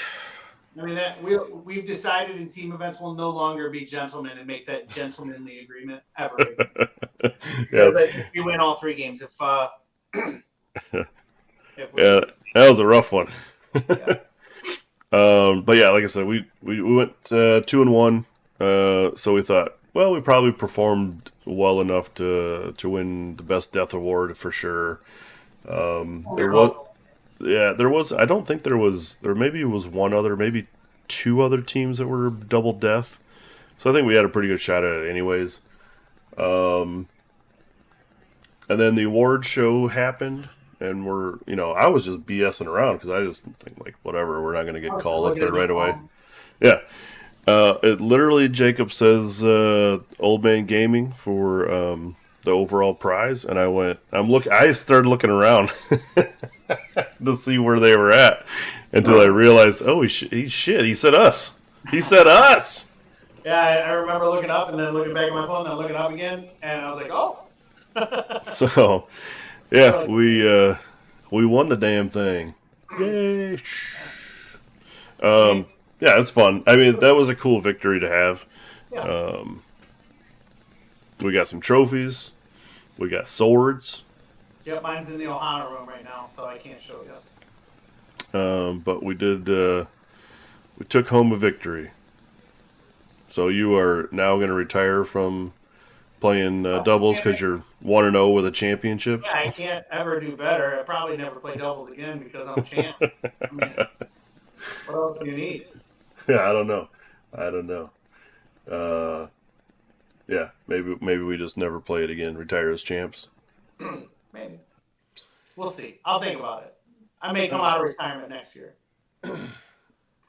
I mean that we've decided in team events we'll no longer be gentlemen and make that gentlemanly agreement ever again. Yeah. Because I think we win all three games if we Yeah. That was a rough one. yeah. But yeah, like I said, we went 2-1. So we thought, well, we probably performed well enough to win the best death award for sure. There was, yeah, there was. I don't think there was. There maybe was one other, maybe two other teams that were double death. So I think we had a pretty good shot at it, anyways. Um, and then the award show happened, and I was just BSing around because I just think like, whatever, we're not going to get called up there right away. Yeah. It literally Jacob says Old Man Gaming for the overall prize, and I started looking around to see where they were at until I realized, oh, he said us. He said us. Yeah, I remember looking up and then looking back at my phone and looking up again, and I was like, oh. So, yeah, we won the damn thing. Yay! Yeah, it's fun. I mean, that was a cool victory to have. Yeah. We got some trophies. We got swords. Yep, mine's in the Ohana room right now, so I can't show you. But we did. We took home a victory. So you are now going to retire from playing doubles because you're 1-0 with a championship. Yeah, I can't ever do better. I probably never play doubles again because I'm champ. I mean, what else do you need? Yeah, I don't know. I don't know. Yeah, maybe we just never play it again. Retire as champs. Maybe. We'll see. I'll think about it. I may come out of retirement next year.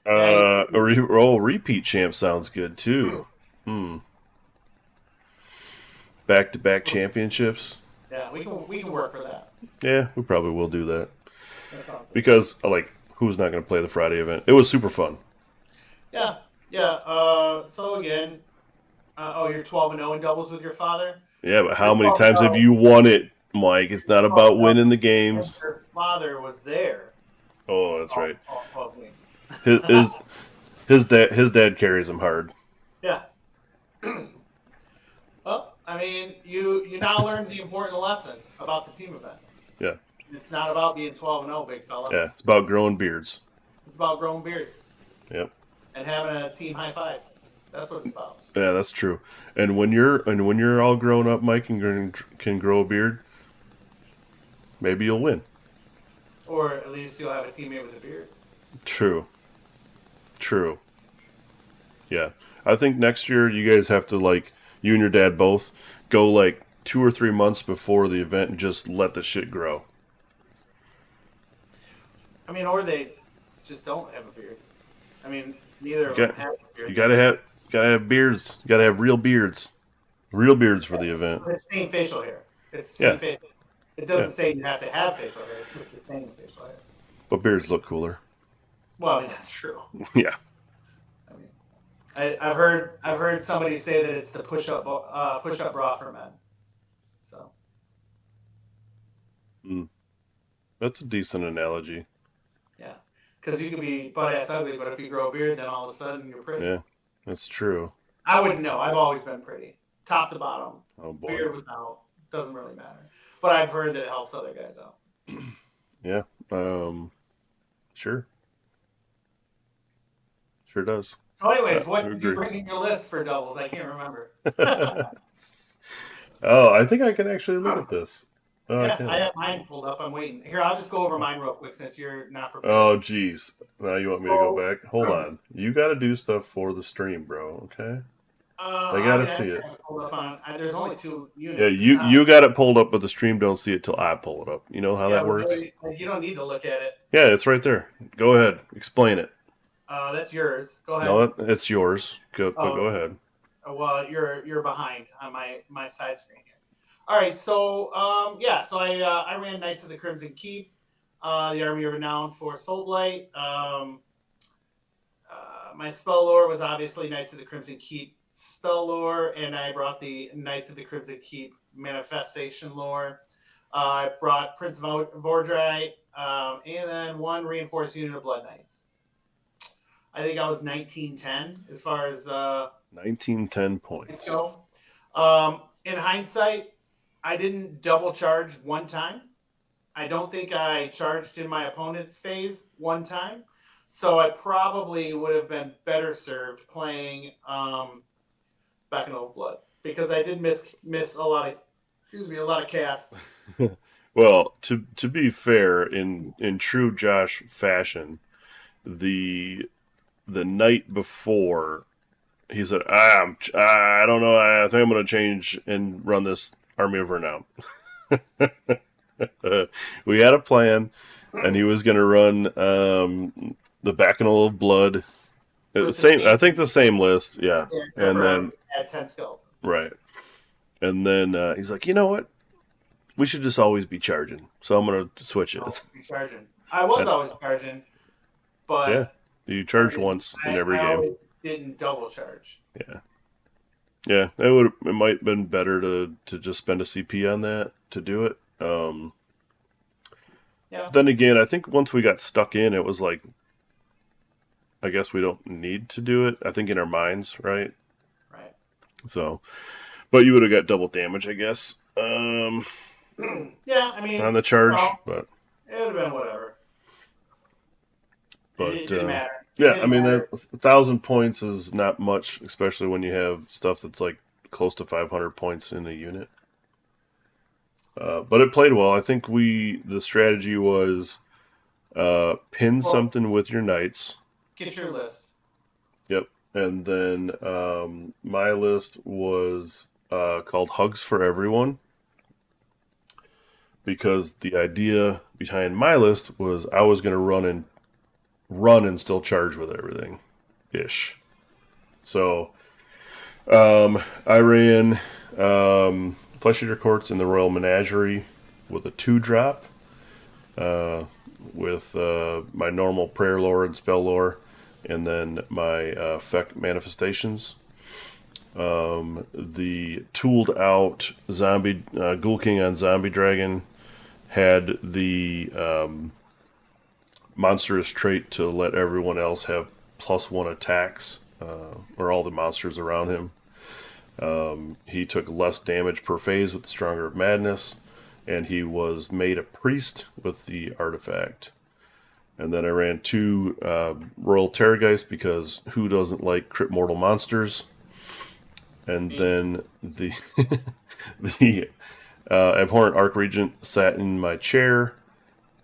Yeah, Repeat champ sounds good too. Hmm. Back to back championships. yeah, we can work for that. Yeah, we probably will do that That sounds good. because like who's not going to play the Friday event? It was super fun. Yeah, yeah. So again, oh, you're 12-0 in doubles with your father. Yeah, but You're how many times have 12-0. you won it, Mike? It's not about 12-0, winning the and games. your father was there Oh, that's right. all 12 games. His his, his dad carries him hard. Yeah. Well, I mean, you now learned the important lesson about the team event. Yeah, It's not about being 12-0, big fella. yeah. It's about growing beards. It's about growing beards Yep. and having a team high five. That's what it's about. Yeah, that's true. And when you're all grown up, Mike, and can grow a beard, maybe you'll win. Or at least you'll have a teammate with a beard. True. True. Yeah. I think next year you guys have to like you and your dad both go like 2 or 3 months before the event and just let the shit grow. I mean, or they just don't have a beard. I mean, neither You of them got have a beard. you gotta have beards. You gotta have real beards. Real beards for the event. It's the same facial hair. It's the Yeah. same facial. It Yeah. doesn't say you have to have facial hair. It's the same facial hair. But beards look cooler. Well, I mean that's true. Yeah. I mean, I've heard somebody say that it's the push up bra for men. So Mm. That's a decent analogy. yeah, because you can be butt ass ugly, but if you grow a beard, then all of a sudden you're pretty. Yeah. That's true. I wouldn't know. I've always been pretty, top to bottom, Oh boy. beard without, doesn't really matter. But I've heard that it helps other guys out. Yeah. Sure. Sure does. So, anyways, I what did you agree. bring in your list for doubles? I can't remember. Oh, I think I can actually look at this. Oh, I Yeah, I can. have mine pulled up. I'm waiting. Here, I'll just go over mine real quick since you're not prepared. Oh, geez. Now you want me to go So, back? Hold on. You got to do stuff for the stream, bro. Okay. I I got to mean, I see have it. it pulled up on. There's only two Yeah, units. It's you not. you got it pulled up, but the stream don't see it till I pull it up. You know how Yeah, that works? you don't need to look at it. Yeah, it's right there. Go ahead. Explain it. That's yours. Go ahead. No, it's yours. But Oh, go ahead. well, you're behind on my side screen here. All right, so yeah, so I ran Knights of the Crimson Keep, the Army of Renown for Soul Blight. My spell lore was obviously Knights of the Crimson Keep spell lore, and I brought the Knights of the Crimson Keep manifestation lore. I brought Prince Vordrai, and then one reinforced unit of Blood Knights. I think I was 1910 as far as 1910 points points. go. In hindsight, I didn't double charge one time. I don't think I charged in my opponent's phase one time. So I probably would have been better served playing Back in Old Blood because I did miss a lot of casts. Well, to be fair, in true Josh fashion, the night before he said, I don't know. I think I'm going to change and run this Army of Renown. We had a plan, and he was going to run the Bacchanal of Blood. I think the same list, yeah. Yeah, And then add 10 skeletons. right, and then he's like, you know what? We should just always be charging. So I'm going to switch it. Charging. I was always charging, but yeah, you charge once in every game. always didn't double charge. Yeah. Yeah, it might have been better to just spend a CP on that to do it. Yeah. Then again, I think once we got stuck in, it was like, I guess we don't need to do it. I think in our minds, right? Right. So, but you would have got double damage, I guess. Yeah, I mean, On the charge, well, but it would have been whatever. It didn't matter. Yeah, I mean, 1,000 points is not much, especially when you have stuff that's like close to 500 points in a unit. But it played well. I think the strategy was pin something with your knights. Get your list. Yep. And then my list was called Hugs for Everyone. Because the idea behind my list was I was going to run and still charge with everything, ish. So I ran Flesh Eater Courts in the Royal Menagerie with a 2-drop, with my normal prayer lore and spell lore, and then my effect manifestations. The tooled out zombie Ghoul King on Zombie Dragon had the monstrous trait to let everyone else have +1 attacks, or all the monsters around him. He took less damage per phase with the Stronger of Madness, and he was made a priest with the artifact. And then I ran 2 Royal Terrorgeist, because who doesn't like crit mortal monsters? And then the the Abhorrent Archregent sat in my chair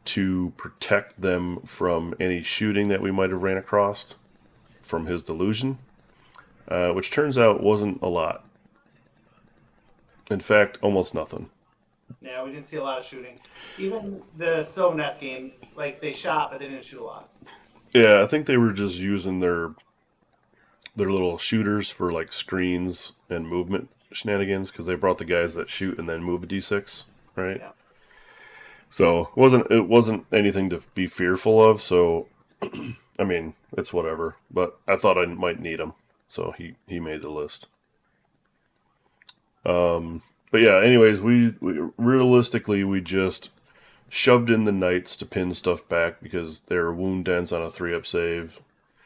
to protect them from any shooting that we might have ran across from his delusion, which turns out wasn't a lot. In fact, almost nothing. Yeah, we didn't see a lot of shooting. Even the Sylvaneth game, like they shot, but they didn't shoot a lot. Yeah, I think they were just using their little shooters for like screens and movement shenanigans, because they brought the guys that shoot and then move a d6, right? Yeah. So it wasn't anything to be fearful of. So I mean, it's whatever. But I thought I might need him, so he made the list. But yeah, anyways, we realistically we just shoved in the knights to pin stuff back, because they're wound dents on a 3-up save.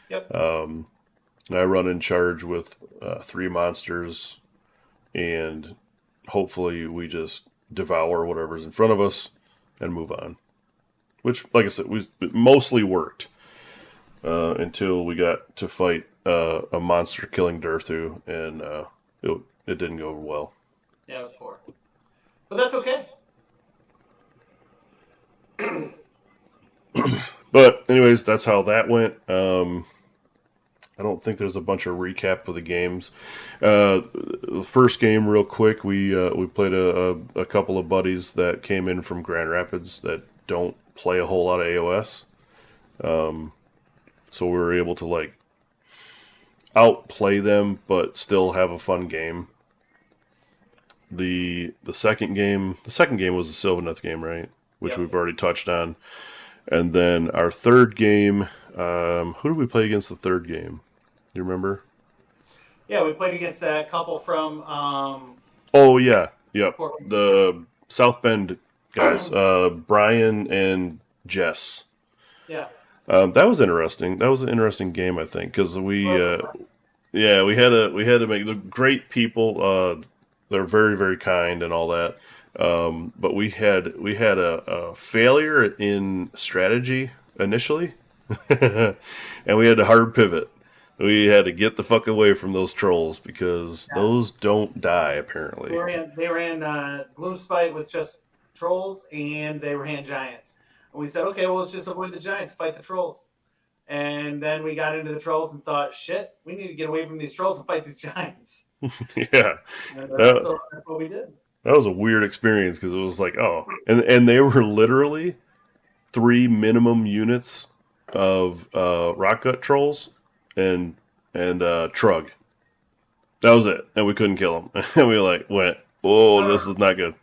Yep. I run in charge with 3 monsters, and hopefully we just devour whatever's in front of us and move on. Which, like I said, it mostly worked until we got to fight a monster killing Durthu, and it didn't go over well. Yeah, it was poor. But that's okay. But anyways, that's how that went. I don't think there's a bunch of recap of the games. The first game, real quick, we played a couple of buddies that came in from Grand Rapids that don't play a whole lot of AoS. So we were able to like outplay them, but still have a fun game. The second game was the Sylvaneth game, right? Which Yep. we've already touched on. And then our third game, who did we play against the third game? You remember? Yeah, we played against that couple from Oh yeah, yep. Portland. The South Bend guys, Brian and Jess. Yeah. That was interesting. That was an interesting game, I think, because we had to make the great people. They're very, very kind and all that. But we had a failure in strategy initially, and we had to hard pivot. We had to get the fuck away from those trolls, because those don't die apparently. They ran Gloomspite with just trolls, and they ran giants. And we said, okay, well, let's just avoid the giants, fight the trolls. And then we got into the trolls and thought, shit, we need to get away from these trolls and fight these giants. Yeah, And so that's what we did. that was a weird experience, because it was like, oh, and they were literally 3 minimum units of rock gut trolls and Trug. That was it, and we couldn't kill them. And we went, oh, this is not good.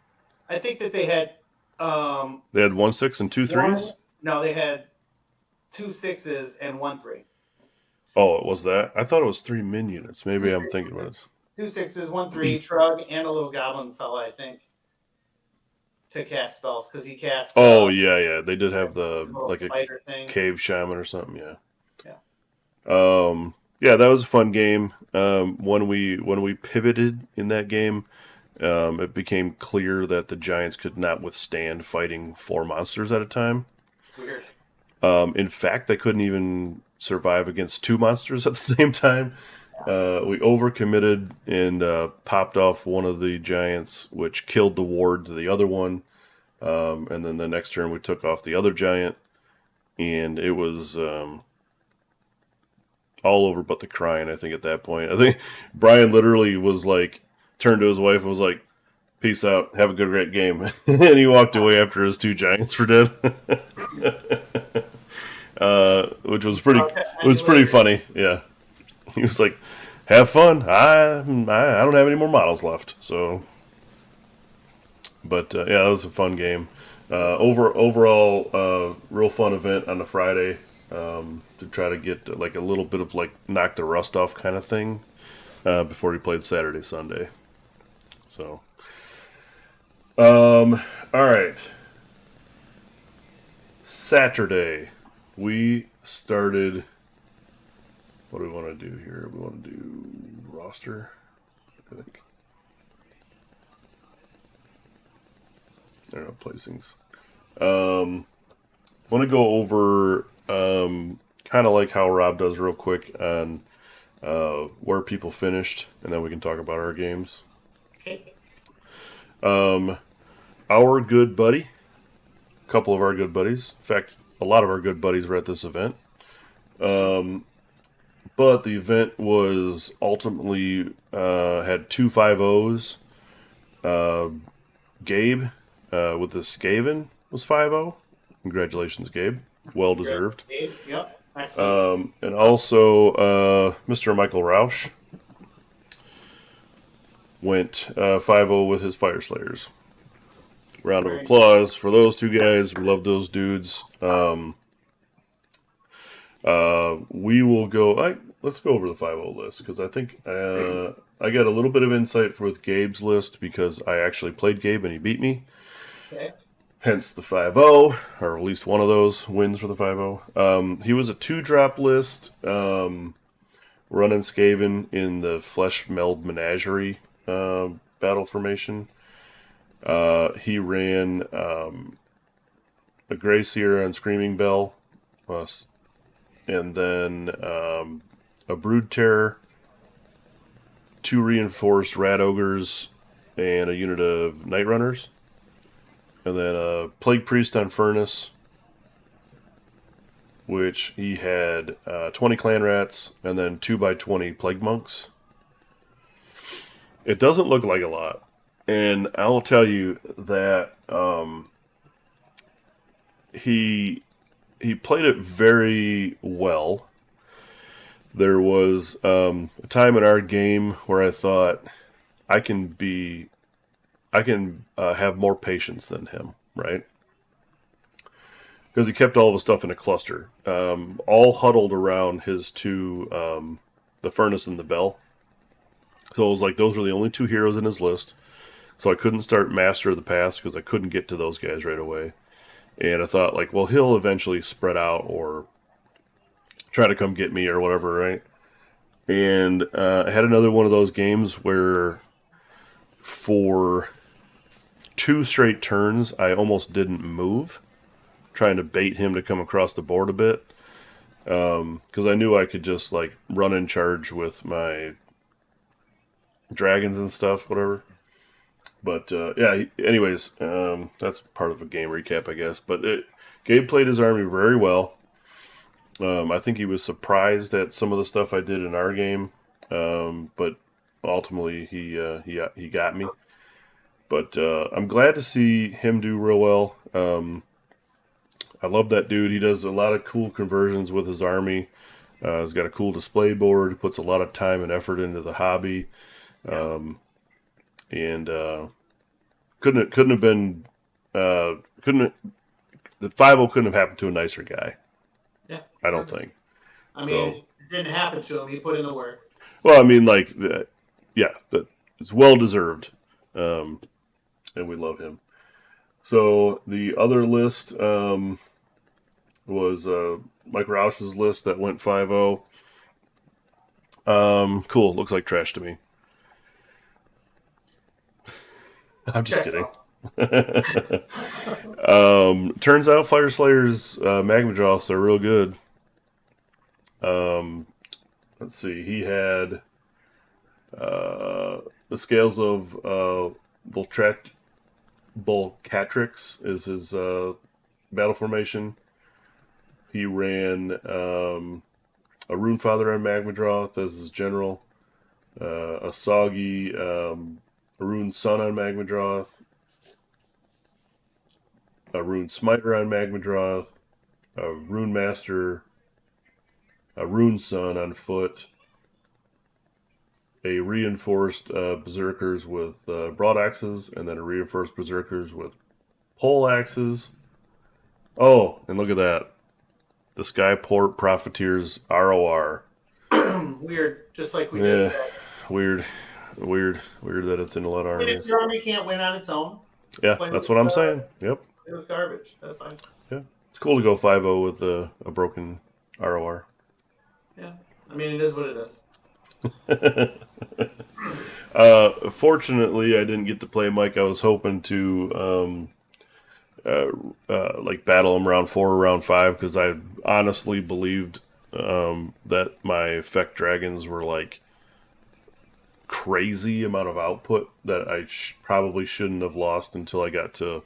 I think that they had They had 1 6 and 2 3s. No, they had 2 6s and 1 3. Oh, it was that? I thought it was 3 min units. Maybe I'm thinking about it. 2 6s, 1 3, Trug, and a little goblin fella, I think, to cast spells, because he cast. Oh yeah. They did have the like a thing. cave shaman or something. Yeah. Yeah. Yeah, that was a fun game. When we pivoted in that game, it became clear that the giants could not withstand fighting 4 monsters at a time. Weird. In fact, they couldn't even survive against 2 monsters at the same time. We overcommitted and popped off one of the giants, which killed the ward to the other one. And then the next turn we took off the other giant, and it was all over but the crying, I think, at that point. I think Brian literally was like, turned to his wife and was like, peace out, have a good great game. And he walked away after his 2 giants were dead. which was I'll pretty. catch It you was pretty later. funny. Yeah, he was like, "Have fun. I don't have any more models left." So, but yeah, that was a fun game. Overall, real fun event on the Friday to try to get like a little bit of like knock the rust off kind of thing before he played Saturday Sunday. So, all right, Saturday we started. What do we want to do here? We want to do roster, I think. I don't know, placings. Want to go over kind of like how Rob does real quick on where people finished, and then we can talk about our games. Okay. Um, our good buddy, a couple of our good buddies, in fact, a lot of our good buddies were at this event. But the event was ultimately had two 5-0s. Gabe with the Skaven was 5-0. Congratulations, Gabe. Well Congrats, deserved. Dave. Yep. Excellent. And also, Mr. Michael Rausch went 5-0 with his Fire Slayers. Round of Very applause for those two guys. We love those dudes. We will go. Let's go over the 5-0 list because I think I got a little bit of insight with Gabe's list because I actually played Gabe and he beat me. okay. Hence the 5-0, or at least one of those wins for the 5-0. He was a 2-drop list, running Skaven in the Flesh Meld Menagerie battle formation. He ran a Grey Seer on Screaming Bell, and then a Brood Terror, 2 reinforced Rat Ogres, and a unit of Night Runners. And then a Plague Priest on Furnace, which he had 20 Clan Rats, and then 2x20 Plague Monks. It doesn't look like a lot. And I'll tell you that he played it very well. There was a time in our game where I thought I can have more patience than him, right? Because he kept all of his stuff in a cluster, all huddled around his two, the Furnace and the Bell. So it was like those were the only 2 heroes in his list. So I couldn't start Master of the Past because I couldn't get to those guys right away. And I thought, like, well, he'll eventually spread out or try to come get me or whatever, right? And I had another one of those games where for 2 straight turns, I almost didn't move, trying to bait him to come across the board a bit. Because I knew I could just, like, run in charge with my dragons and stuff, whatever. But, yeah, anyways, that's part of a game recap, I guess. But Gabe played his army very well. I think he was surprised at some of the stuff I did in our game, but ultimately he got me. But I'm glad to see him do real well. I love that dude. He does a lot of cool conversions with his army. He's got a cool display board. He puts a lot of time and effort into the hobby, and couldn't have been couldn't the 5-0 couldn't have happened to a nicer guy. Yeah. I don't think. I mean, So, it didn't happen to him. He put in the work. well, I mean, like, yeah, it's well deserved, and we love him. So the other list was Mike Roush's list that went 5-0. Cool. Looks like trash to me. I'm just Checks kidding. out. Turns out Fire Slayer's Magma Droths are real good. Let's see. He had the scales of Volcatrix is his battle formation. He ran a Runefather on Magmadroth as his general, a Soggy Rune Sun on Magmadroth, a Rune Smiter on Magmadroth, a Rune Master, a Rune Son on foot, a reinforced Berserkers with broad axes, and then a reinforced Berserkers with pole axes. Oh, and look at that. The Skyport Profiteers ROR. Weird, just like we just Yeah, said. weird, weird that it's in a lot of I mean, if armies. your army can't win on its own, Yeah, play that's with what I'm saying. Yep. play with garbage. That's fine. Yeah, it's cool to go 5-0 with a broken ROR. Yeah, I mean, it is what it is. Fortunately, I didn't get to play Mike. I was hoping to uh, like battle him round 4 or round 5 because I honestly believed that my effect dragons were like crazy amount of output that I probably shouldn't have lost until I got to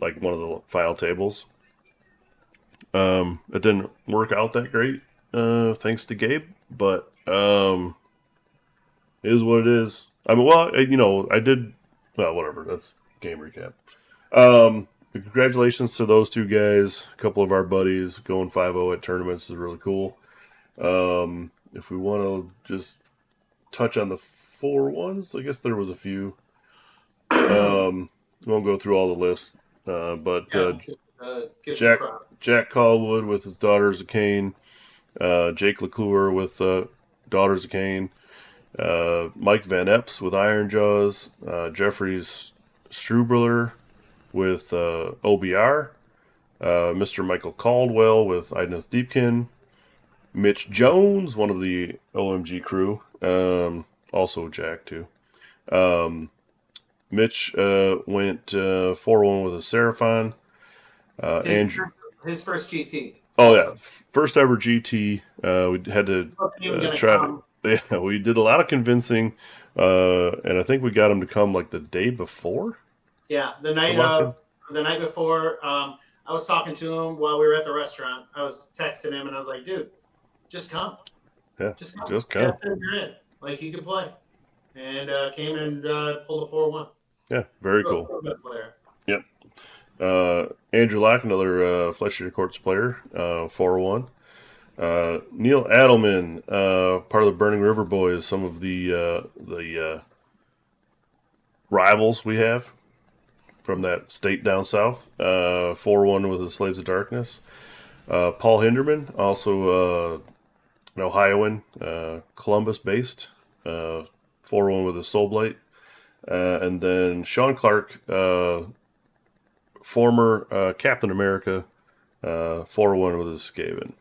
like one of the final tables. It didn't work out that great, thanks to Gabe, but it is what it is. I mean, well, I did. Well, whatever. That's game recap. Congratulations to those two guys. A couple of our buddies going 5-0 at tournaments is really cool. If we want to just touch on the 4-1s, I guess there was a few. We won't go through all the lists, but Yeah, give some Jack props. Jack Callwood with his Daughters of Cain, Jake LeClure with Daughters of Cain, Mike Van Epps with Iron Jaws, Jeffrey Strubler with OBR, Mr. Michael Caldwell with Idneth Deepkin, Mitch Jones, one of the OMG crew, also Jack too. Mitch went 4-1 with a Seraphon. His Andrew, his first GT. oh yeah, Awesome. first ever GT. We had to Wasn't even gonna try. come. Yeah, we did a lot of convincing, and I think we got him to come like the day before. Yeah, To lock in. the night before, I was talking to him while we were at the restaurant. I was texting him and I was like, "Dude, just come, Yeah, just come. just Jeff come. said you're in. Like he could play." And came and pulled a 4-1. Yeah, very Real, cool. real good player. Yep. Andrew Lack, another Fletcher Courts player, 4-1. Neil Adelman, part of the Burning River Boys, some of the rivals we have from that state down south. 4-1 with the Slaves of Darkness. Paul Hinderman, also an Ohioan, Columbus based, 4-1 with a Soul Blight. And then Sean Clark, former Captain America, 4-1 with a Skaven.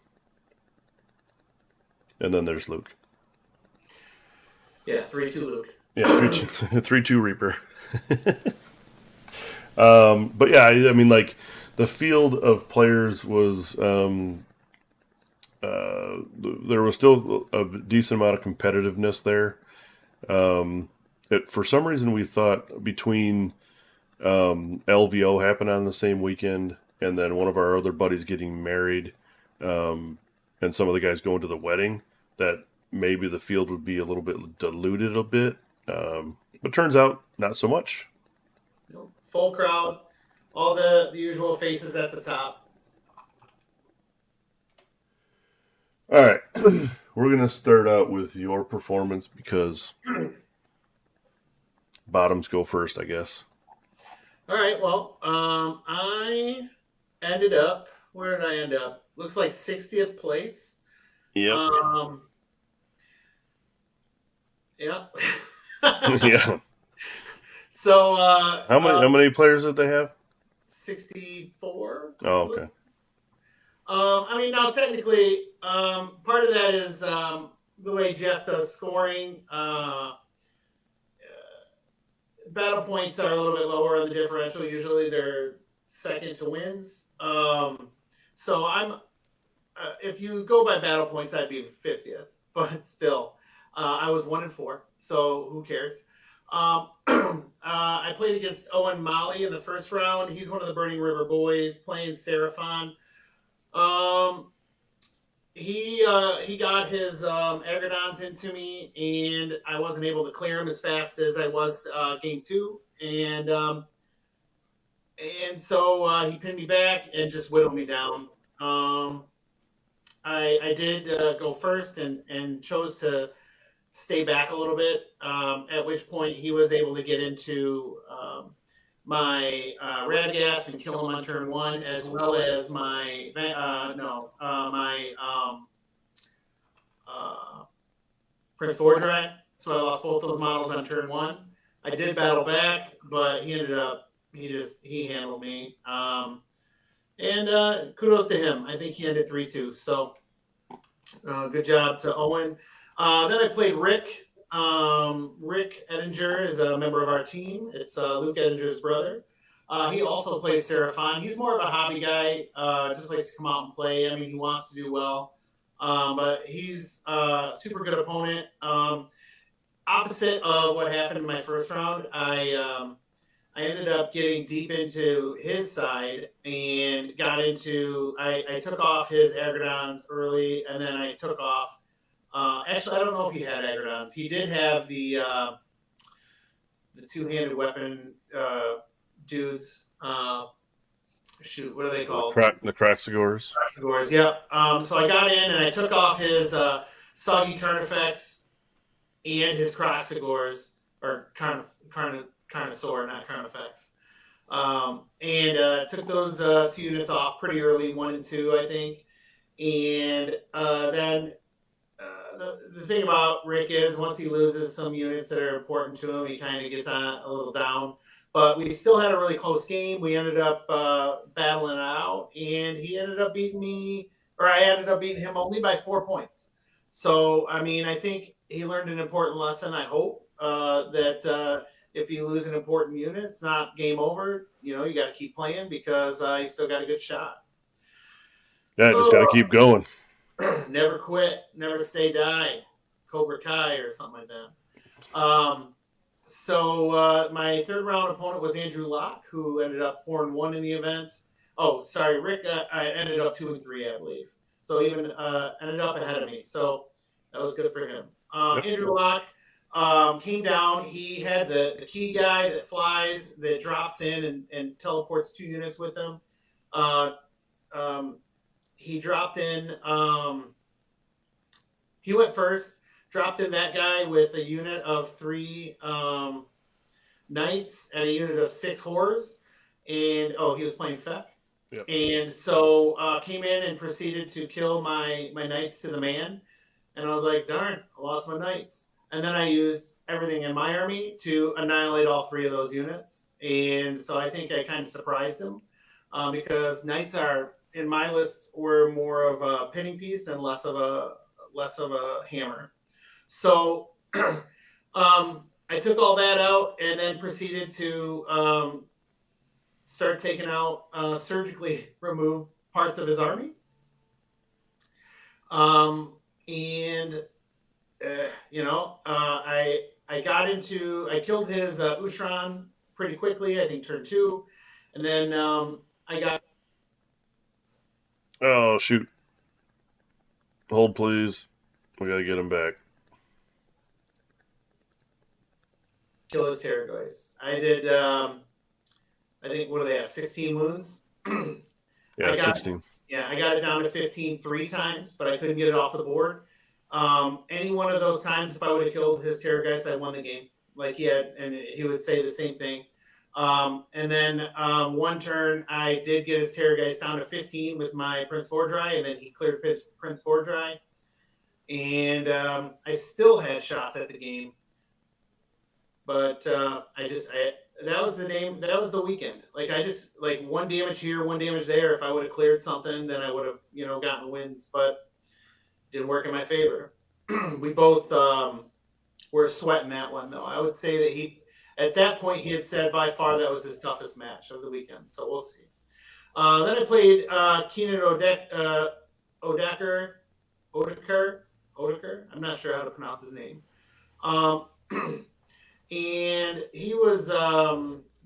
And then there's Luke. Yeah, 3-2 Luke. Yeah, 3-2 Reaper. But yeah, I mean, like the field of players was there was still a decent amount of competitiveness there. For some reason, we thought between LVO happened on the same weekend, and then one of our other buddies getting married, and some of the guys going to the wedding, that maybe the field would be a little bit diluted a bit. But turns out not so much. Full crowd, all the usual faces at the top. All right, we're gonna start out with your performance because bottoms go first, I guess. All right, well, I ended up. Where did I end up? Looks like 60th place. Yep. Yeah. Yeah. So How many players did they have? 64. Oh, okay. I mean, now technically, part of that is the way Jeff does scoring. Battle points are a little bit lower on the differential. Usually, they're second to wins. So I'm. If you go by battle points, I'd be 50th, but still, I was 1-4. So who cares? I played against Owen Molly in the first round. He's one of the Burning River boys playing Seraphon. He got his Agrodons into me, and I wasn't able to clear him as fast as I was game 2, and so he pinned me back and just whittled me down. I did go first and chose to stay back a little bit. At which point he was able to get into my Radagast and kill him on turn one, as well as my no my uh, Prince Vordrai. So I lost both those models on turn one. I did battle back, but he ended up he handled me. And kudos to him. I think he ended 3-2. So good job to Owen. Then I played Rick. Rick Edinger is a member of our team. It's Luke Edinger's brother. He also plays Seraphon. He's more of a hobby guy, just likes to come out and play. I mean, he wants to do well. But he's a super good opponent. Opposite of what happened in my first round, I ended up getting deep into his side and got into. I took off his Agrodons early, and then I took off. Actually, I don't know if he had Agrodons. He did have the two-handed weapon dudes. Shoot, what are they called? The Craxigors. Craxigors, yep. So I got in and I took off his Soggy Carnifex and his Craxigors, or Carnosaur, not Carnifex. And took those 2 units off pretty early, 1 and 2, I think. And then the thing about Rick is once he loses some units that are important to him, he kind of gets on a little down. But we still had a really close game. We ended up battling it out, and he ended up beating me, or I ended up beating him only by 4 points. So, I mean, I think he learned an important lesson. I hope that if you lose an important unit, it's not game over. You know, you got to keep playing because you still got a good shot. Yeah, just got to keep going. Never quit, never say die, Cobra Kai or something like that. So my third round opponent was Andrew Locke, who ended up 4-1 in the event. Oh, sorry, Rick. I ended up 2-3, I believe. So even ended up ahead of me. So that was good for him. Andrew Locke came down. He had the key guy that flies, that drops in and teleports 2 units with him. He dropped in. He went first. Dropped in that guy with a unit of 3 knights and a unit of 6 horrors. And he was playing Feck. Yep. And so came in and proceeded to kill my knights to the man. And I was like, darn, I lost my knights. And then I used everything in my army to annihilate all 3 of those units. And so I think I kind of surprised him because knights are, in my list, were more of a pinning piece and less of a hammer. So I took all that out and then proceeded to start taking out, surgically remove parts of his army. I killed his Ushran pretty quickly, I think turn 2. And then I got. Oh, shoot. Hold, please. We got to get him back. Kill his Terragoys. I did, I think, what do they have, 16 wounds? Yeah, 16. Yeah, I got it down to 15 3 times, but I couldn't get it off the board. Any one of those times, if I would have killed his Terrageist, I won the game. Like he had, and he would say the same thing. And then one turn, I did get his Terrageist down to 15 with my Prince Vordrai, and then he cleared Prince Vordrai. And I still had shots at the game. But that was the weekend. Like I just, like 1 damage here, 1 damage there. If I would have cleared something, then I would have, gotten wins, but didn't work in my favor. We both were sweating that one though. I would say that at that point, he had said by far that was his toughest match of the weekend. So we'll see. Then I played Keenan Odaker. I'm not sure how to pronounce his name. And he was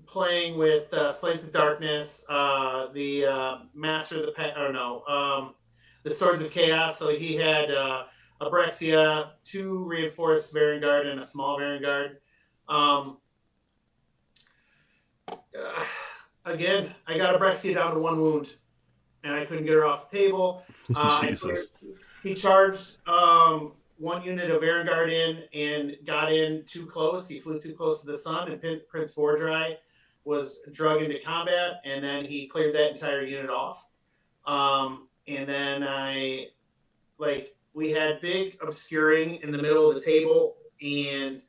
playing with Slaves of Darkness, the Master of the Swords of Chaos. So he had Abrexia, 2 reinforced Vanguard, and a small Vanguard. Again, I got Abrexia down to 1 wound. and I couldn't get her off the table. Jesus. He charged one unit of Erengard in and got in too close. He flew too close to the sun, and Prince Vordry was drug into combat, and then he cleared that entire unit off. And then we had big obscuring in the middle of the table, and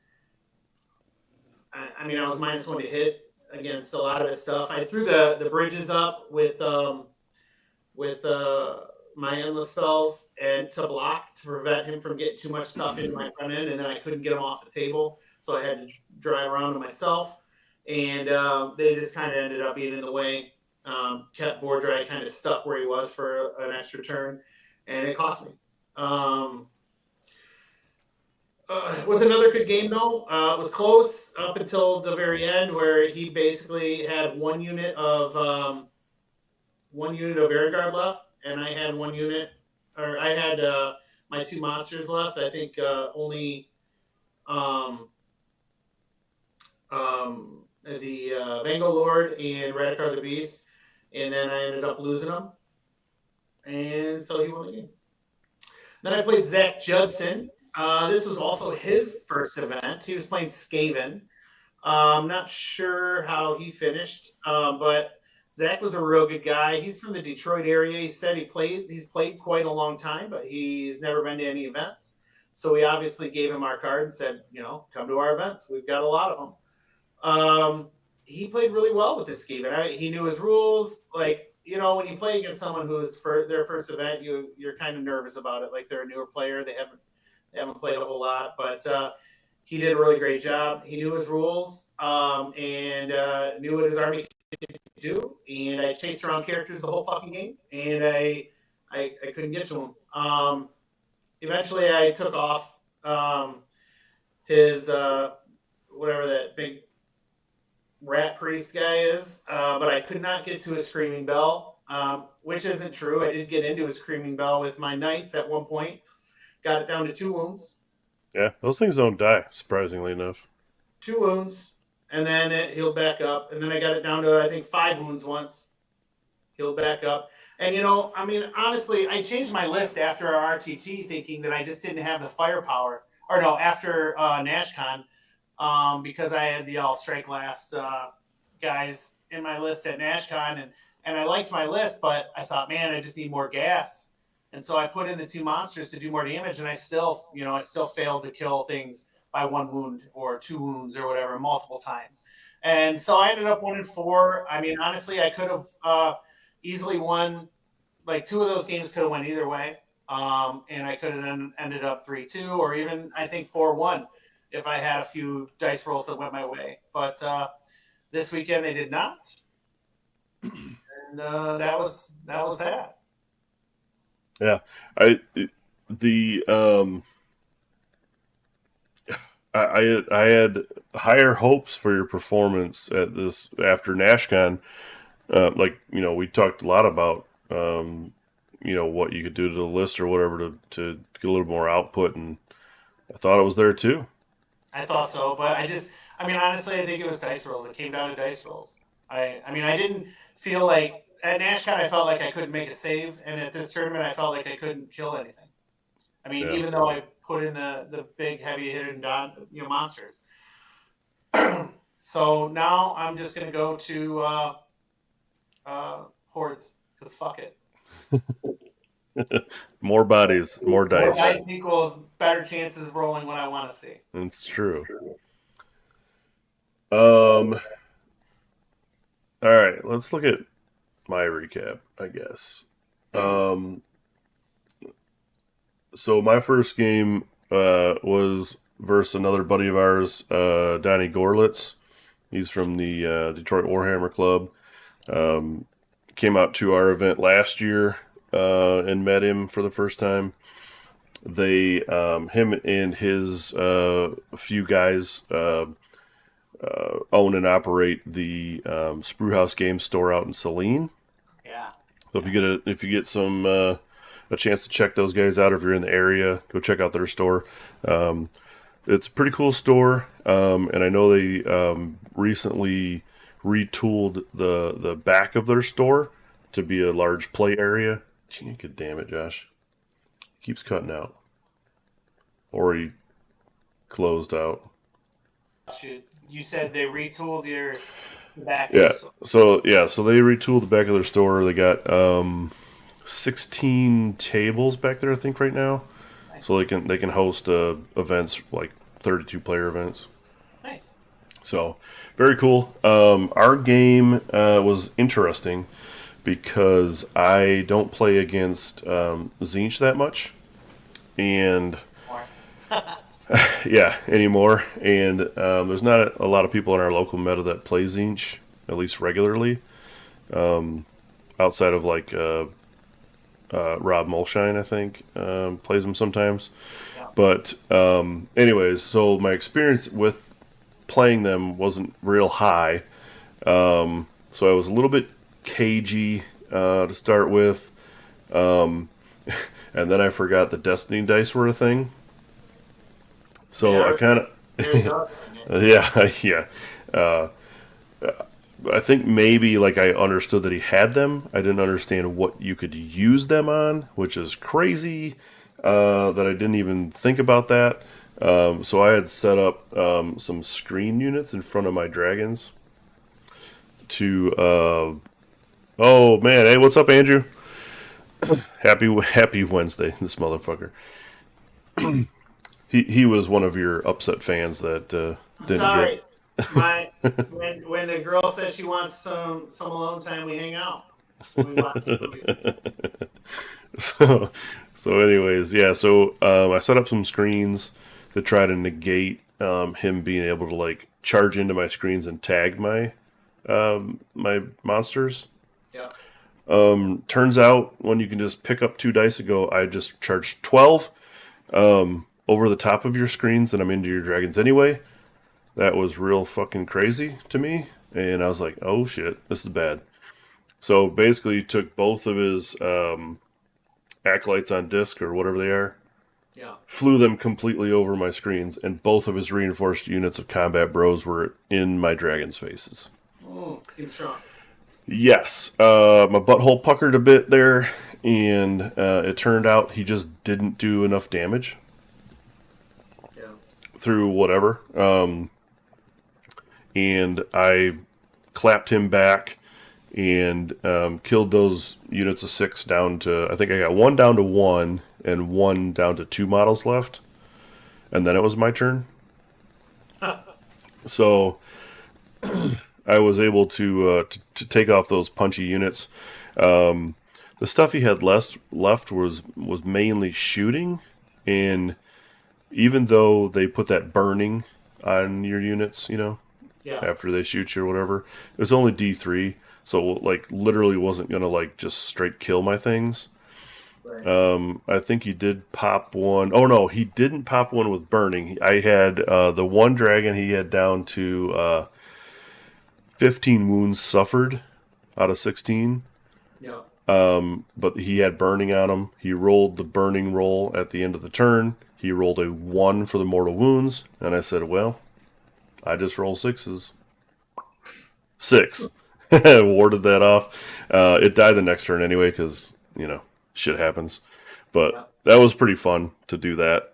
I mean, I was -1 to hit against a lot of his stuff. I threw the bridges up with my endless spells and to block to prevent him from getting too much stuff into my front end, and then I couldn't get him off the table, so I had to drive around to myself, and they just kind of ended up being in the way. Kept Vordry kind of stuck where he was for an extra turn, and it cost me. It was another good game though. It was close up until the very end, where he basically had one unit of Erengard left, and I had one unit, or I had my 2 monsters left. I think only the Vango Lord and Radikar the Beast, and then I ended up losing them, and so he won the game. Then I played Zach Judson. This was also his first event. He was playing Skaven. I'm not sure how he finished, but Zach was a real good guy. He's from the Detroit area. He said he's played quite a long time, but he's never been to any events. So we obviously gave him our card and said, come to our events. We've got a lot of them. He played really well with this Skaven. He knew his rules. Like, when you play against someone who is for their first event, you're kind of nervous about it. Like, they're a newer player. They haven't played a whole lot, but he did a really great job. He knew his rules and knew what his army could do. And I chased around characters the whole fucking game, and I couldn't get to him. Eventually, I took off his whatever that big rat priest guy is, but I could not get to his Screaming Bell, which isn't true. I did get into his Screaming Bell with my knights at one point. Got it down to 2 wounds. Yeah, those things don't die, surprisingly enough. 2 wounds, and then it healed back up. And then I got it down to, I think, 5 wounds once. Healed back up. And, honestly, I changed my list after our RTT thinking that I just didn't have the firepower. Or no, after NashCon, because I had the All Strike Last guys in my list at NashCon. And I liked my list, but I thought, man, I just need more gas. And so I put in the 2 monsters to do more damage, and I still failed to kill things by 1 wound or 2 wounds or whatever multiple times. And so I ended up 1-4. I mean, honestly, I could have easily won. Like, 2 of those games could have went either way, and I could have ended up 3-2 or even, I think, 4-1 if I had a few dice rolls that went my way. But this weekend they did not, and that was that. Yeah, I had higher hopes for your performance at this after NashCon. We talked a lot about what you could do to the list or whatever to get a little more output, and I thought it was there too. I thought so, but honestly, I think it was dice rolls. It came down to dice rolls. I didn't feel like at NashCon I felt like I couldn't make a save, and at this tournament I felt like I couldn't kill anything. Even though I put in the big heavy hitting monsters. So now I'm just gonna go to hordes, because fuck it. More bodies, more dice. More dice equals better chances of rolling what I want to see. That's true. All right, let's look at my recap, I guess. So my first game was versus another buddy of ours, Donnie Gorlitz. He's from the Detroit Warhammer Club. Came out to our event last year and met him for the first time. They, him and his few guys own and operate the Sprue House Game Store out in Saline. Yeah. So if you get some a chance to check those guys out, if you're in the area, go check out their store. It's a pretty cool store, and I know they recently retooled the back of their store to be a large play area. Gee, God damn it, Josh. He keeps cutting out. Or he closed out. You said they retooled your back of Yeah. the store. So they retooled the back of their store. They got 16 tables back there, I think, right now. Nice. So they can host events like 32 player events. Nice. So very cool. Our game was interesting because I don't play against Zinch that much, and More. yeah, anymore. And there's not a lot of people in our local meta that play Zinch, at least regularly, outside of like Rob Mulshine, I think, plays them sometimes. Yeah. But anyways, so my experience with playing them wasn't real high. So I was a little bit cagey to start with. And then I forgot the Destiny dice were a thing. So I kind of, yeah, yeah. Uh, I think maybe like I understood that he had them. I didn't understand what you could use them on, which is crazy. That I didn't even think about that. So I had set up some screen units in front of my dragons to. Oh man, hey, what's up, Andrew? Happy Wednesday, this motherfucker. He was one of your upset fans that didn't Sorry, my when the girl says she wants some alone time, we hang out. We watch the movie. get. So anyways, yeah. So I set up some screens to try to negate him being able to like charge into my screens and tag my monsters. Yeah. Turns out when you can just pick up 2 dice ago, I just charged 12 over the top of your screens, and I'm into your dragons anyway. That was real fucking crazy to me, and I was like, oh shit, this is bad. So basically, he took both of his acolytes on disc or whatever they are, Yeah. flew them completely over my screens, and both of his reinforced units of combat bros were in my dragons' faces. Seems strong. Yes, my butthole puckered a bit there, and it turned out he just didn't do enough damage Yeah. through whatever. And I clapped him back and killed those units of 6 down to, I think I got 1 down to 1 and 1 down to 2 models left. And then it was my turn. So I was able to take off those punchy units. The stuff he had left was mainly shooting, and even though they put that burning on your units, Yeah. after they shoot you or whatever, it was only D3, so like literally wasn't gonna like just straight kill my things. Right. I think he did pop one. Oh no, he didn't pop one with burning. I had the one dragon he had down to 15 wounds suffered out of 16. Yeah. But he had burning on him. He rolled the burning roll at the end of the turn. He rolled a 1 for the mortal wounds, and I said, well, I just roll 6s. 6. Warded that off. It died the next turn anyway, because, shit happens. But that was pretty fun to do that.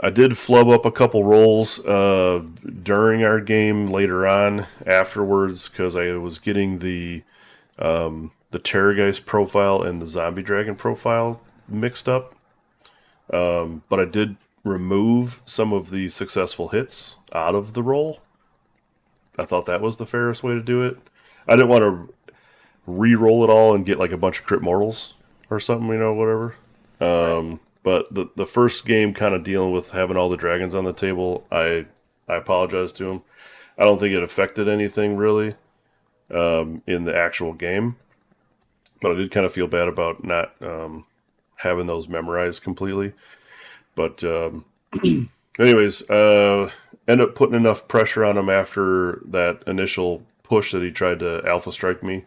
I did flub up a couple rolls during our game later on afterwards, because I was getting the Terrorgeist profile and the Zombie Dragon profile mixed up. But I did remove some of the successful hits out of the roll. I thought that was the fairest way to do it. I didn't want to re-roll it all and get like a bunch of crit mortals or something, whatever. Right. But the first game, kind of dealing with having all the dragons on the table, I apologize to him. I don't think it affected anything really in the actual game, but I did kind of feel bad about not having those memorized completely. But anyways, end up putting enough pressure on him after that initial push that he tried to alpha strike me,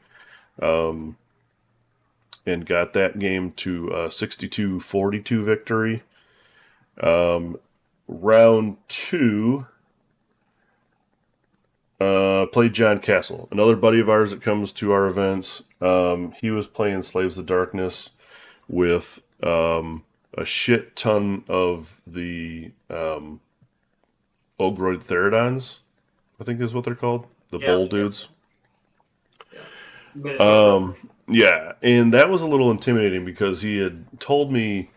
and got that game to 62-42 victory. Round 2, Played John Castle, another buddy of ours that comes to our events. He was playing Slaves of Darkness with a shit ton of the Ogroid Theridons, I think is what they're called, the Yeah, bowl dudes. yeah. Minotaur. Yeah, and that was a little intimidating because he had told me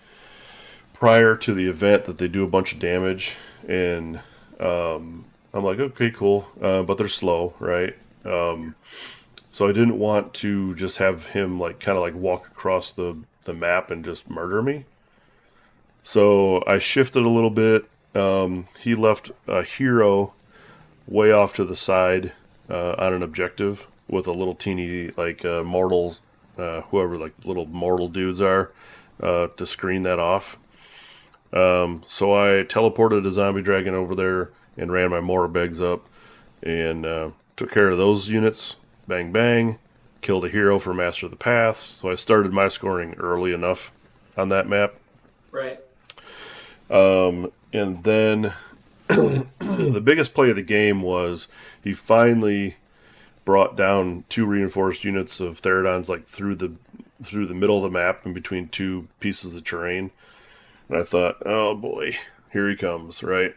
prior to the event that they do a bunch of damage, and I'm like, okay, cool, but they're slow, right? So I didn't want to just have him like kind of like walk across the map and just murder me. So I shifted a little bit. He left a hero way off to the side on an objective with a little teeny like mortal, whoever like little mortal dudes are, to screen that off. So I teleported a zombie dragon over there and ran my Morbegs up and took care of those units. Bang bang, killed a hero for Master of the Paths. So I started my scoring early enough on that map. Right. And then the biggest play of the game was he finally brought down two reinforced units of Theridons like through the middle of the map in between two pieces of terrain. And I thought, oh boy, here he comes, right?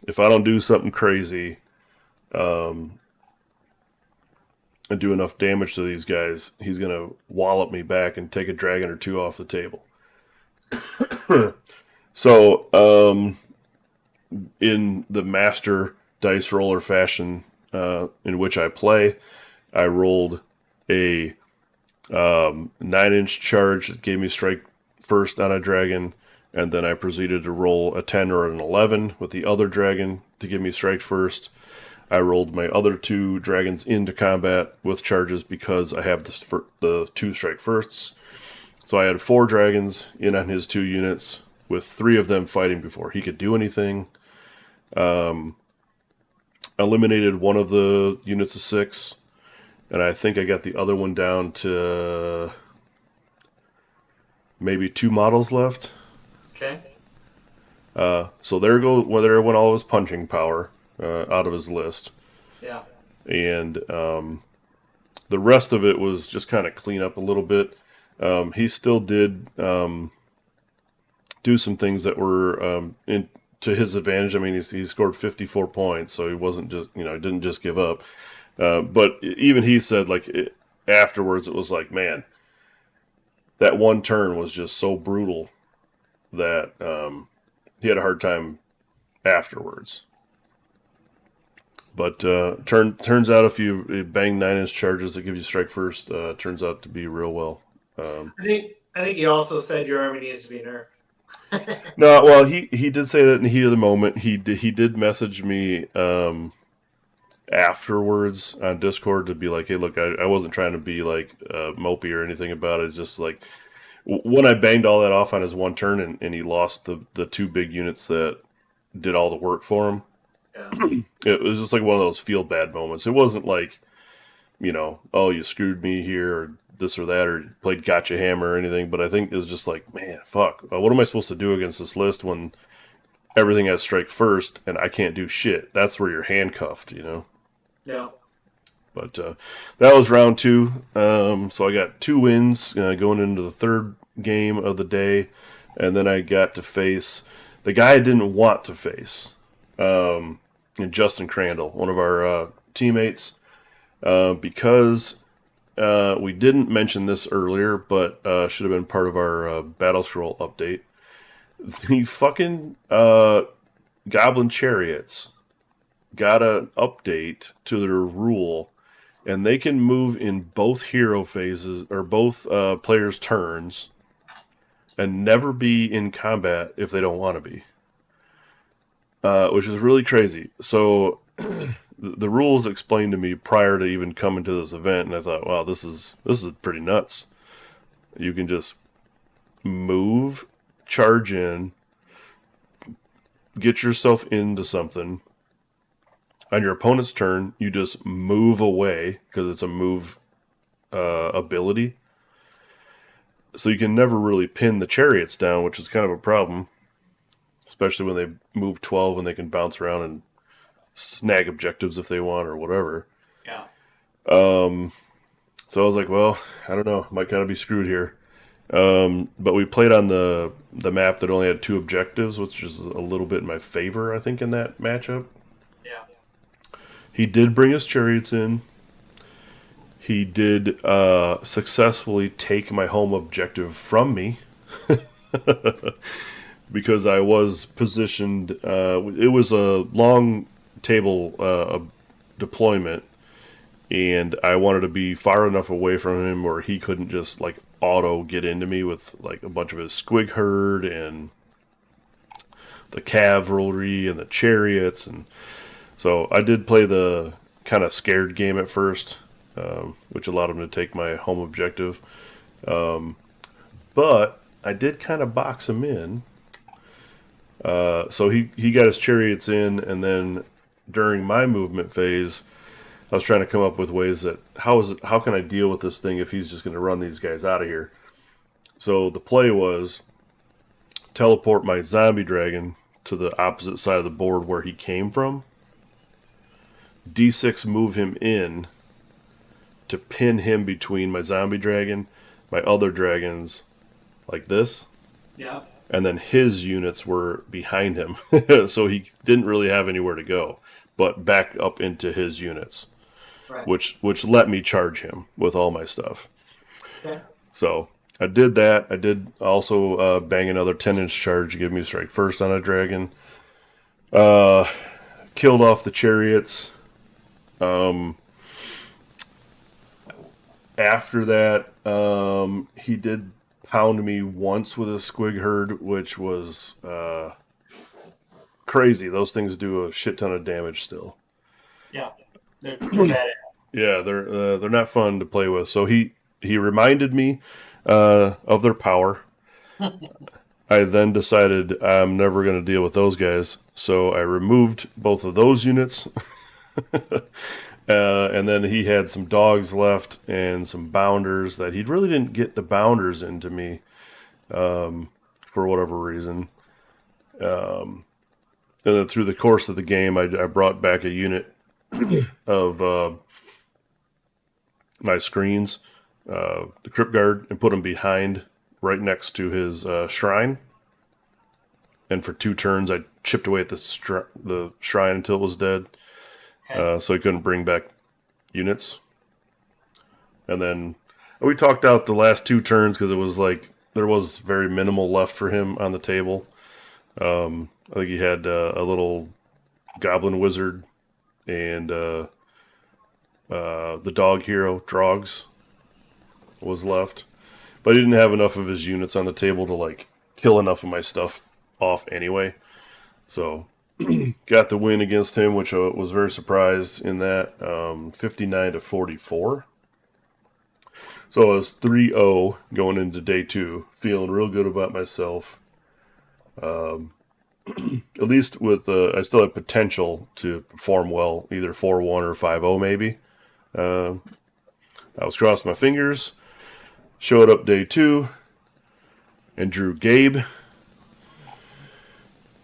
If I don't do something crazy and do enough damage to these guys, he's gonna wallop me back and take a dragon or two off the table. So, in the master dice roller fashion in which I play, I rolled a 9-inch charge that gave me strike first on a dragon, and then I proceeded to roll a 10 or an 11 with the other dragon to give me strike first. I rolled my other two dragons into combat with charges because I have the two strike firsts. So I had 4 dragons in on his 2 units, with 3 of them fighting before he could do anything. Eliminated one of the units of 6, and I think I got the other one down to maybe 2 models left. Okay. So there went all of his punching power out of his list. Yeah. And the rest of it was just kind of clean up a little bit. He still did do some things that were to his advantage. I mean, he scored 54 points, so he wasn't just, he didn't just give up. But even he said, like, afterwards, it was like, man, that one turn was just so brutal that he had a hard time afterwards. But turns out if you bang 9-inch charges that give you strike first, turns out to be real well. I think you also said your army needs to be nerfed. No, well, he did say that in the heat of the moment. He did message me afterwards on Discord to be like, hey, look, I wasn't trying to be like mopey or anything about it. It's just like when I banged all that off on his one turn and he lost the 2 big units that did all the work for him. Yeah. It was just like one of those feel bad moments. It wasn't like, oh, you screwed me here or this or that or played gotcha hammer or anything. But I think it was just like, man, fuck. What am I supposed to do against this list when everything has strike first and I can't do shit? That's where you're handcuffed, Yeah. But that was round 2. So I got 2 wins going into the third game of the day. And then I got to face the guy I didn't want to face. Justin Crandall, one of our teammates, because we didn't mention this earlier, but should have been part of our Battle Scroll update. The fucking Goblin Chariots got an update to their rule, and they can move in both hero phases, or both players' turns, and never be in combat if they don't want to be. Which is really crazy. So the rules explained to me prior to even coming to this event, and I thought, wow, this is pretty nuts. You can just move, charge in, get yourself into something. On your opponent's turn, you just move away because it's a move ability. So you can never really pin the chariots down, which is kind of a problem. Especially when they move 12 and they can bounce around and snag objectives if they want or whatever. Yeah. So I was like, well, I don't know, might kind of be screwed here. But we played on the map that only had 2 objectives, which is a little bit in my favor, I think, in that matchup. Yeah. He did bring his chariots in. He did successfully take my home objective from me because I was positioned. It was a long table deployment, and I wanted to be far enough away from him where he couldn't just like auto get into me with like a bunch of his squig herd and the cavalry and the chariots. And so I did play the kind of scared game at first, which allowed him to take my home objective. But I did kind of box him in. So he got his chariots in, and then during my movement phase, I was trying to come up with ways that how can I deal with this thing if he's just going to run these guys out of here. So the play was teleport my zombie dragon to the opposite side of the board where he came from. D6 move him in to pin him between my zombie dragon, my other dragons, like this. Yeah. And then his units were behind him. So he didn't really have anywhere to go, but back up into his units. Right. Which let me charge him with all my stuff. Okay. So I did that. I did also bang another 10-inch charge to give me strike first on a dragon. Killed off the chariots. After that, he did pound me once with a squig herd, which was crazy. Those things do a shit ton of damage still. Yeah. They're bad. Yeah, they're not fun to play with. So he reminded me of their power. I then decided I'm never going to deal with those guys, so I removed both of those units. And then he had some dogs left and some bounders that he really didn't get the bounders into me for whatever reason. And then through the course of the game, I brought back a unit of my screens, the Crypt Guard, and put them behind, right next to his shrine. And for 2 turns, I chipped away at the shrine until it was dead. So he couldn't bring back units. And then we talked out the last 2 turns because it was like there was very minimal left for him on the table. I think he had a little goblin wizard and the dog hero, Drogs, was left. But he didn't have enough of his units on the table to like kill enough of my stuff off anyway. So got the win against him, which I was very surprised in that, 59-44. So I was 3-0 going into day 2, feeling real good about myself. At least with I still have potential to perform well, either 4-1 or 5-0 maybe. I was crossing my fingers. Showed up day 2 and drew Gabe,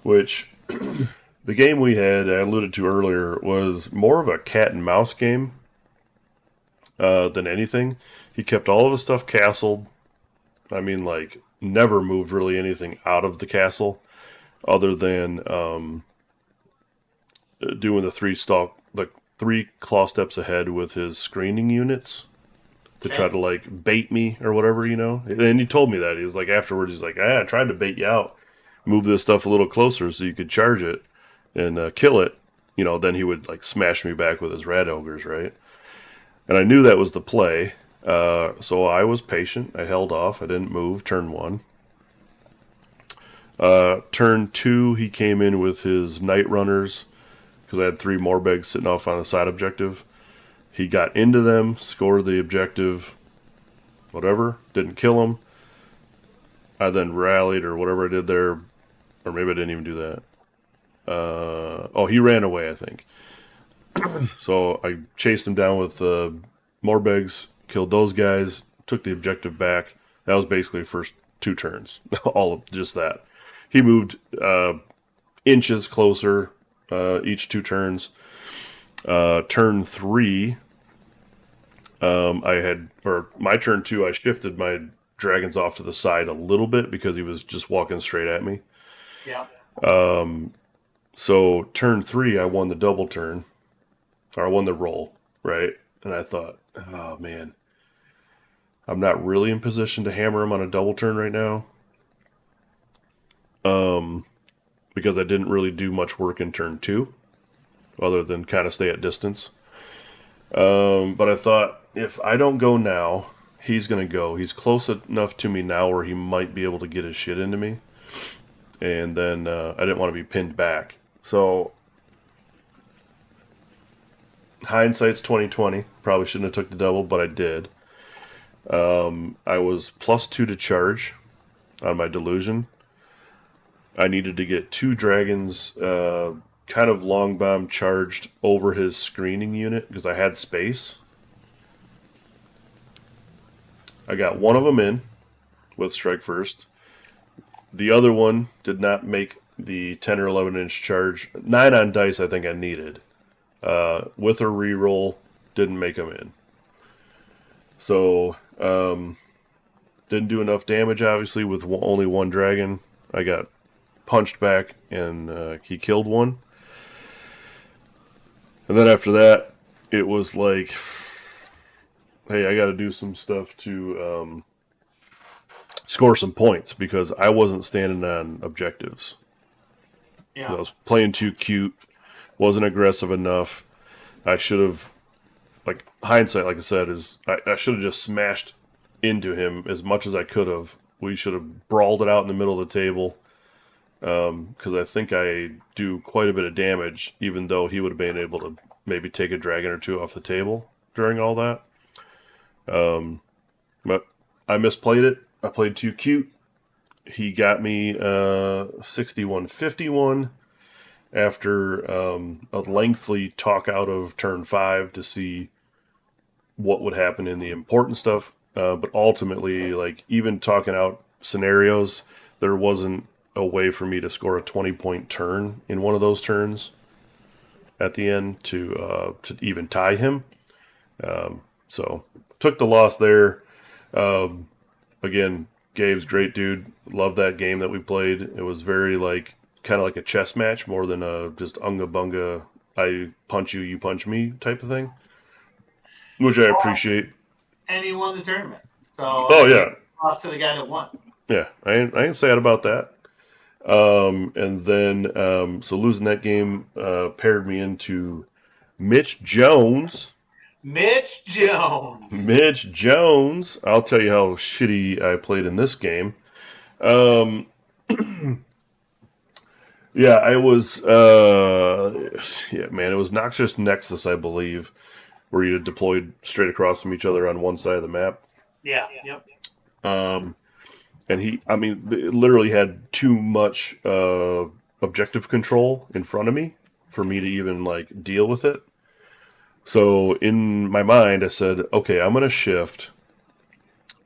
which the game we had, I alluded to earlier, was more of a cat and mouse game than anything. He kept all of his stuff castled. I mean, like, never moved really anything out of the castle other than doing the 3 claw steps ahead with his screening units to try to, like, bait me or whatever, you know? And he told me that. He was like, afterwards, he's like, I tried to bait you out. Move this stuff a little closer so you could charge it and kill it. You know, then he would, like, smash me back with his rat ogres, right? And I knew that was the play. So I was patient. I held off. I didn't move. Turn 1. Turn 2, he came in with his Night Runners because I had 3 Morbegs sitting off on the side objective. He got into them, scored the objective, whatever, didn't kill him. I then rallied or whatever I did there, or maybe I didn't even do that. He ran away, I think. So I chased him down with Morbegs, killed those guys, took the objective back. That was basically the first 2 turns, all of just that. He moved inches closer, each 2 turns. Turn 3, my turn 2, I shifted my dragons off to the side a little bit because he was just walking straight at me. Yeah. So turn 3, I won the double turn, or I won the roll, right? And I thought, oh man, I'm not really in position to hammer him on a double turn right now. Because I didn't really do much work in turn 2, other than kind of stay at distance. But I thought, if I don't go now, he's going to go. He's close enough to me now where he might be able to get his shit into me. And then I didn't want to be pinned back. So hindsight's 2020. Probably shouldn't have took the double, but I did. I was +2 to charge on my delusion. I needed to get 2 dragons kind of long bomb charged over his screening unit because I had space. I got one of them in with strike first. The other one did not make the 10 or 11 inch charge. 9 on dice I think I needed. With a reroll, didn't make them in. So, didn't do enough damage obviously with only one dragon. I got punched back and he killed one. And then after that, it was like, hey, I got to do some stuff to score some points because I wasn't standing on objectives. Yeah. I was playing too cute, wasn't aggressive enough. I should have, like, hindsight, like I said, is I should have just smashed into him as much as I could have. We should have brawled it out in the middle of the table because I think I do quite a bit of damage, even though he would have been able to maybe take a dragon or 2 off the table during all that. But I misplayed it. I played too cute. He got me 61-51 after a lengthy talk out of turn 5 to see what would happen in the important stuff. But ultimately, like, even talking out scenarios, there wasn't a way for me to score a 20-point turn in one of those turns at the end to even tie him. So took the loss there. Again, Gabe's great dude. Love that game that we played. It was very kind of like a chess match more than a just unga bunga, I punch you, you punch me type of thing, which I appreciate. And he won the tournament. So Oh yeah, lost to the guy that won. yeah. I ain't sad about that. And then so losing that game paired me into Mitch Jones. Mitch Jones. Mitch Jones. I'll tell you how shitty I played in this game. Yeah, I was. Yeah, man, it was Noxious Nexus, I believe, where you deployed straight across from each other on one side of the map. Yeah. Yep. And he, I mean, it literally had too much objective control in front of me for me to even deal with it. So in my mind, I said, okay, I'm going to shift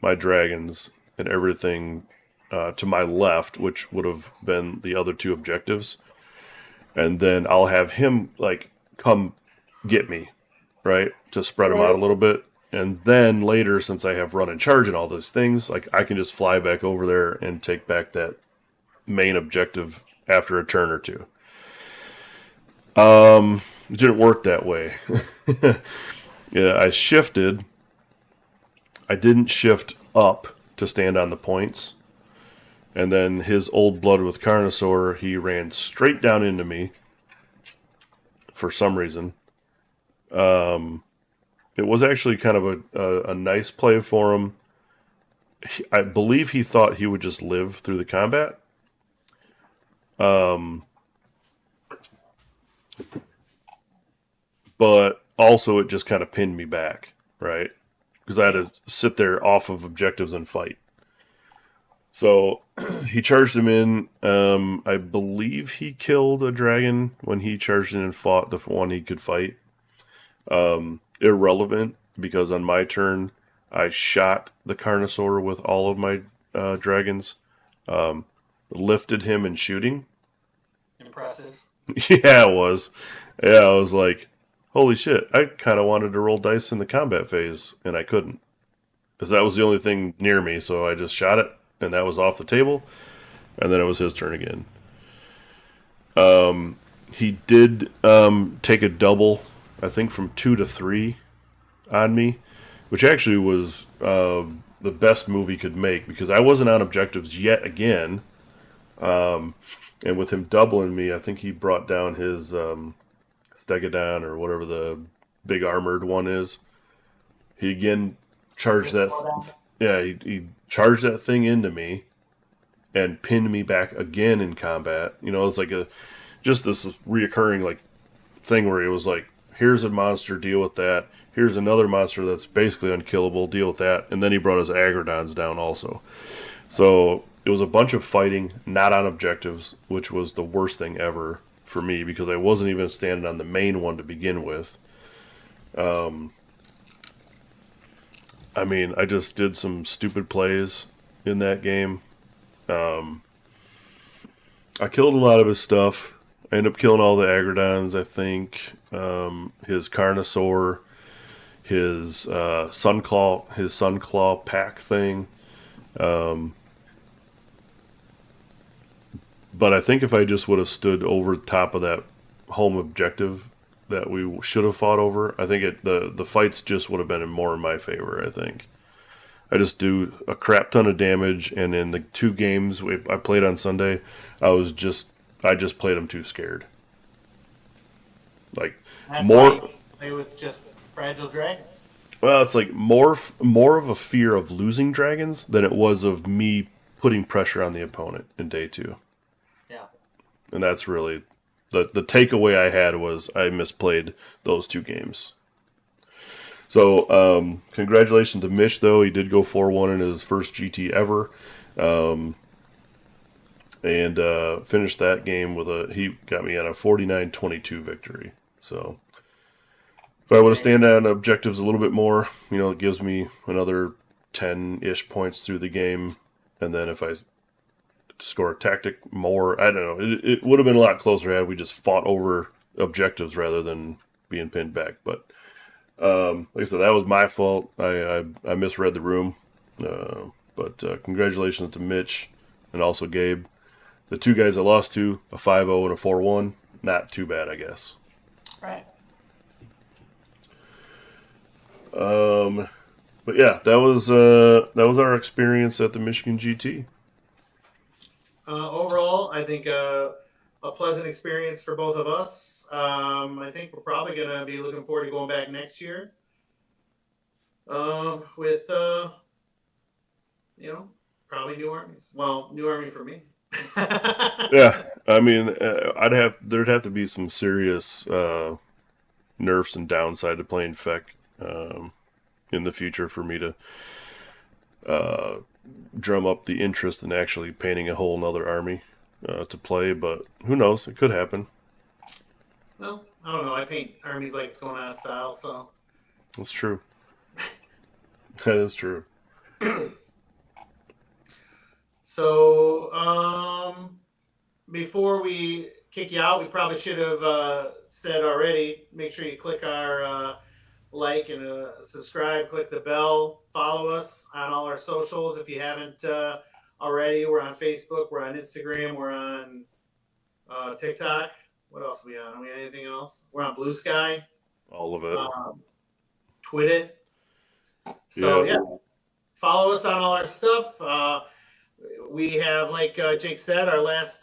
my dragons and everything to my left, which would have been the other 2 objectives. And then I'll have him come get me, right? To spread them out a little bit. And then later, since I have run and charge and all those things, I can just fly back over there and take back that main objective after a turn or 2. It didn't work that way. Yeah, I shifted. I didn't shift up to stand on the points. And then his old blood with Carnosaur, he ran straight down into me for some reason. It was actually kind of a nice play for him. I believe he thought he would just live through the combat. But also it just kind of pinned me back, right? Because I had to sit there off of objectives and fight. So he charged him in. I believe he killed a dragon when he charged in and fought the one he could fight. Irrelevant, because on my turn, I shot the Carnosaur with all of my dragons. Lifted him in shooting. Impressive. Yeah, it was. Yeah, I was like, holy shit! I kind of wanted to roll dice in the combat phase, and I couldn't because that was the only thing near me. So I just shot it, and that was off the table. And then it was his turn again. He did take a double, I think from 2 to 3 on me, which actually was the best move he could make because I wasn't on objectives yet again. And with him doubling me, I think he brought down his Stegodon or whatever the big armored one is. He again charged that. Yeah, he charged that thing into me and pinned me back again in combat. You know, it's like a just this reoccurring like thing where it was like, here's a monster, deal with that. Here's another monster that's basically unkillable, deal with that. And then he brought his Agrodons down also. So it was a bunch of fighting, not on objectives, which was the worst thing ever for me because I wasn't even standing on the main one to begin with. I mean, I just did some stupid plays in that game. I killed a lot of his stuff. I ended up killing all the Agrodons, I think. His Carnosaur, his Sunclaw pack thing. But I think if I just would have stood over the top of that home objective that we should have fought over, I think the fights just would have been more in my favor. I think I just do a crap ton of damage, and in the 2 games I played on Sunday, I just played them too scared. Like That's why you more, play with just fragile dragons. well, it's like more of a fear of losing dragons than it was of me putting pressure on the opponent in day 2. Yeah. And that's really the takeaway I had was I misplayed those 2 games. So congratulations to Mitch though, he did go 4-1 in his first GT ever, and finished that game with he got me on a 49-22 victory. So if I would have stayed on objectives a little bit more, you know, it gives me another 10-ish points through the game, and then if I score a tactic more. I don't know. It would have been a lot closer had we just fought over objectives rather than being pinned back. But like I said, that was my fault. I misread the room. But congratulations to Mitch and also Gabe. The 2 guys I lost to, a 5-0 and a 4-1. Not too bad, I guess. Right. But yeah, that was our experience at the Michigan GT. Overall, I think a pleasant experience for both of us. I think we're probably going to be looking forward to going back next year with, probably new armies. Well, new army for me. Yeah, I mean, there'd have to be some serious nerfs and downside to playing Feck in the future for me to drum up the interest in actually painting a whole nother army to play. But who knows? It could happen. Well, I don't know. I paint armies like it's going out of style, so. That's true. That is true. So, before we kick you out, we probably should have said already. Make sure you click our like and subscribe. Click the bell. Follow us on all our socials if you haven't already. We're on Facebook. We're on Instagram. We're on TikTok. What else are we on? Are we on anything else? We're on Blue Sky. All of it. Twitter. So yeah, follow us on all our stuff. We have, like Jake said, our last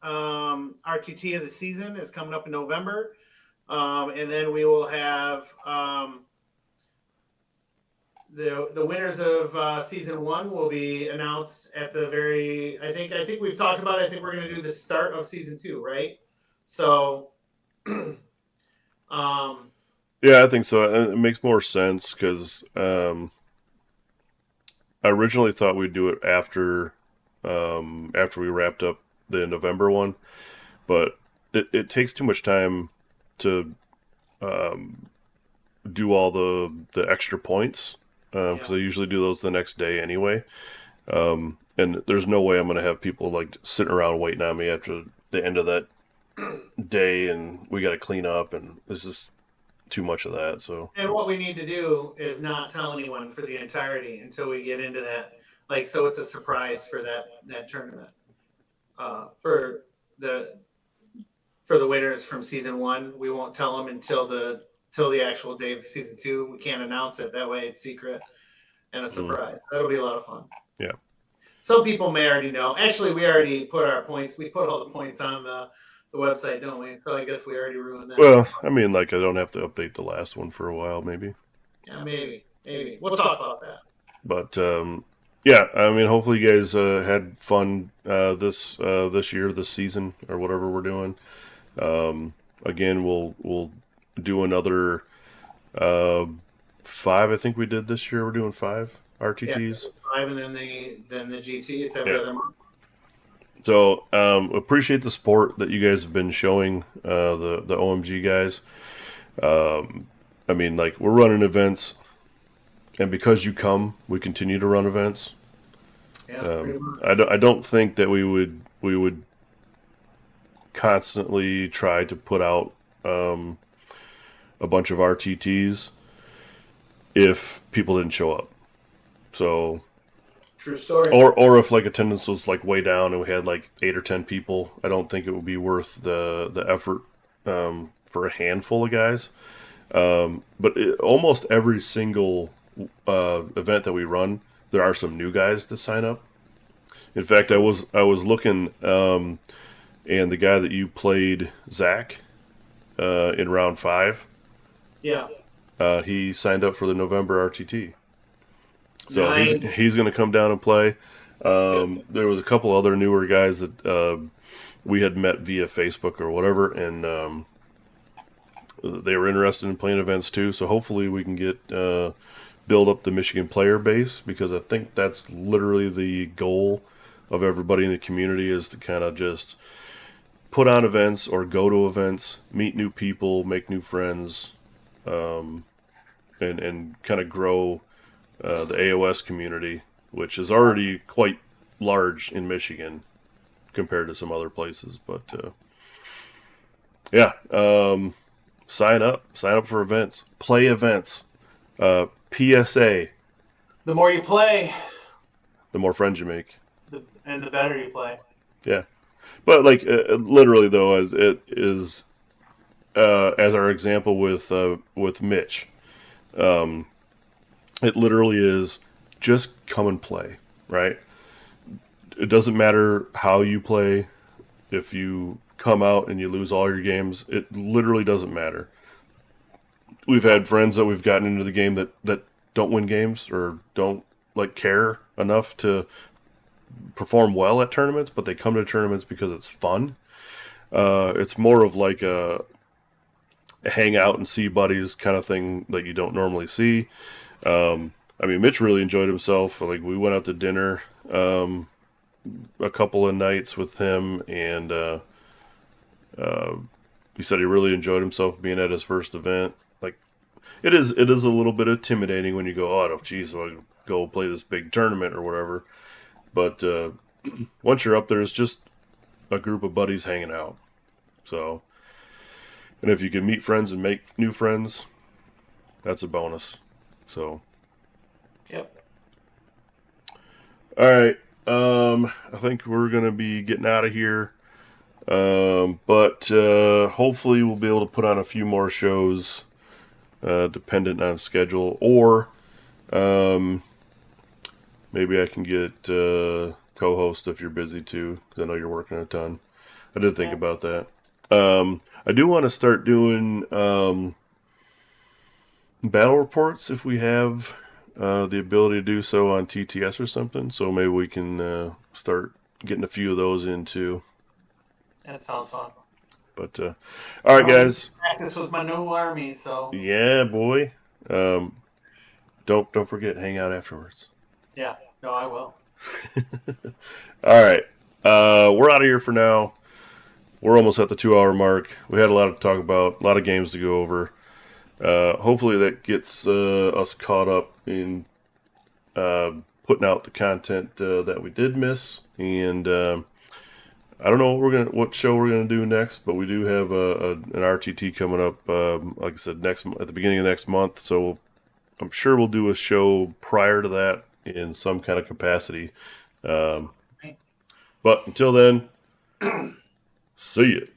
RTT of the season is coming up in November, and then we will have the winners of season 1 will be announced at the very. I think we've talked about it. I think we're going to do the start of season 2, right? So. Yeah, I think so. It makes more sense because I originally thought we'd do it after we wrapped up the November one, but it takes too much time to do all the extra points because I usually do those the next day anyway. And there's no way I'm going to have people like sitting around waiting on me after the end of that day, and we got to clean up, and there's just too much of that. So And what we need to do is not tell anyone for the entirety until we get into that. Like, so it's a surprise for that tournament. For the winners from season one, we won't tell them until the actual day of season two. We can't announce it. That way, it's secret and a surprise. That'll be a lot of fun. yeah. Some people may already know. Actually, we already put our points. We put all the points on the website, don't we? So I guess we already ruined that. Well, I mean, like I don't have to update the last one for a while, maybe. Yeah, maybe. We'll talk about that. But yeah, I mean, hopefully you guys had fun this year, this season, or whatever we're doing. Again, we'll do another 5. I think we did this year. We're doing 5 RTTs. Yeah, 5, and then the GT. It's every other month. So appreciate the support that you guys have been showing the OMG guys. I mean, like we're running events, and because you come, we continue to run events. Yeah, I don't think that we would constantly try to put out a bunch of RTTs if people didn't show up. So, true story. Or if like attendance was like way down and we had like 8 or 10 people, I don't think it would be worth the effort for a handful of guys. But almost every single event that we run, there are some new guys that sign up. In fact, I was looking, and the guy that you played, Zach, in round 5, yeah, he signed up for the November RTT. So nice. he's going to come down and play. There was a couple other newer guys that we had met via Facebook or whatever, and they were interested in playing events too. So hopefully we can get build up the Michigan player base, because I think that's literally the goal of everybody in the community, is to kind of just put on events or go to events, meet new people, make new friends, and kind of grow the AoS community, which is already quite large in Michigan compared to some other places. But yeah, sign up for events, play events. PSA: the more you play, the more friends you make, and the better you play. Yeah, but like literally though, as it is, as our example with Mitch, it literally is just come and play, right? It doesn't matter how you play. If you come out and you lose all your games, it literally doesn't matter. We've had friends that we've gotten into the game that don't win games or don't like care enough to perform well at tournaments, but they come to tournaments because it's fun. It's more of like a hang out and see buddies kind of thing that you don't normally see. I mean, Mitch really enjoyed himself. Like we went out to dinner a couple of nights with him, and he said he really enjoyed himself being at his first event. Like it is a little bit intimidating when you go, oh, geez, I'll go play this big tournament or whatever. But once you're up there, it's just a group of buddies hanging out. So, and if you can meet friends and make new friends, that's a bonus. So, yep. All right. I think we're gonna be getting out of here. But hopefully we'll be able to put on a few more shows, dependent on schedule, or maybe I can get co-host if you're busy too, because I know you're working a ton. I did think about that. I do want to start doing battle reports if we have the ability to do so on TTS or something. So maybe we can start getting a few of those in too. That sounds fun. But all right, guys. Practice with my new army, so yeah, boy. Don't forget, hang out afterwards. Yeah, no, I will. All right, we're out of here for now. We're almost at the 2-hour mark. We had a lot to talk about, a lot of games to go over. Hopefully that gets us caught up in putting out the content that we did miss, and I don't know what show we're gonna do next, but we do have an RTT coming up. Like I said, next at the beginning of next month. So I'm sure we'll do a show prior to that in some kind of capacity. Um, Right. but until then, see you.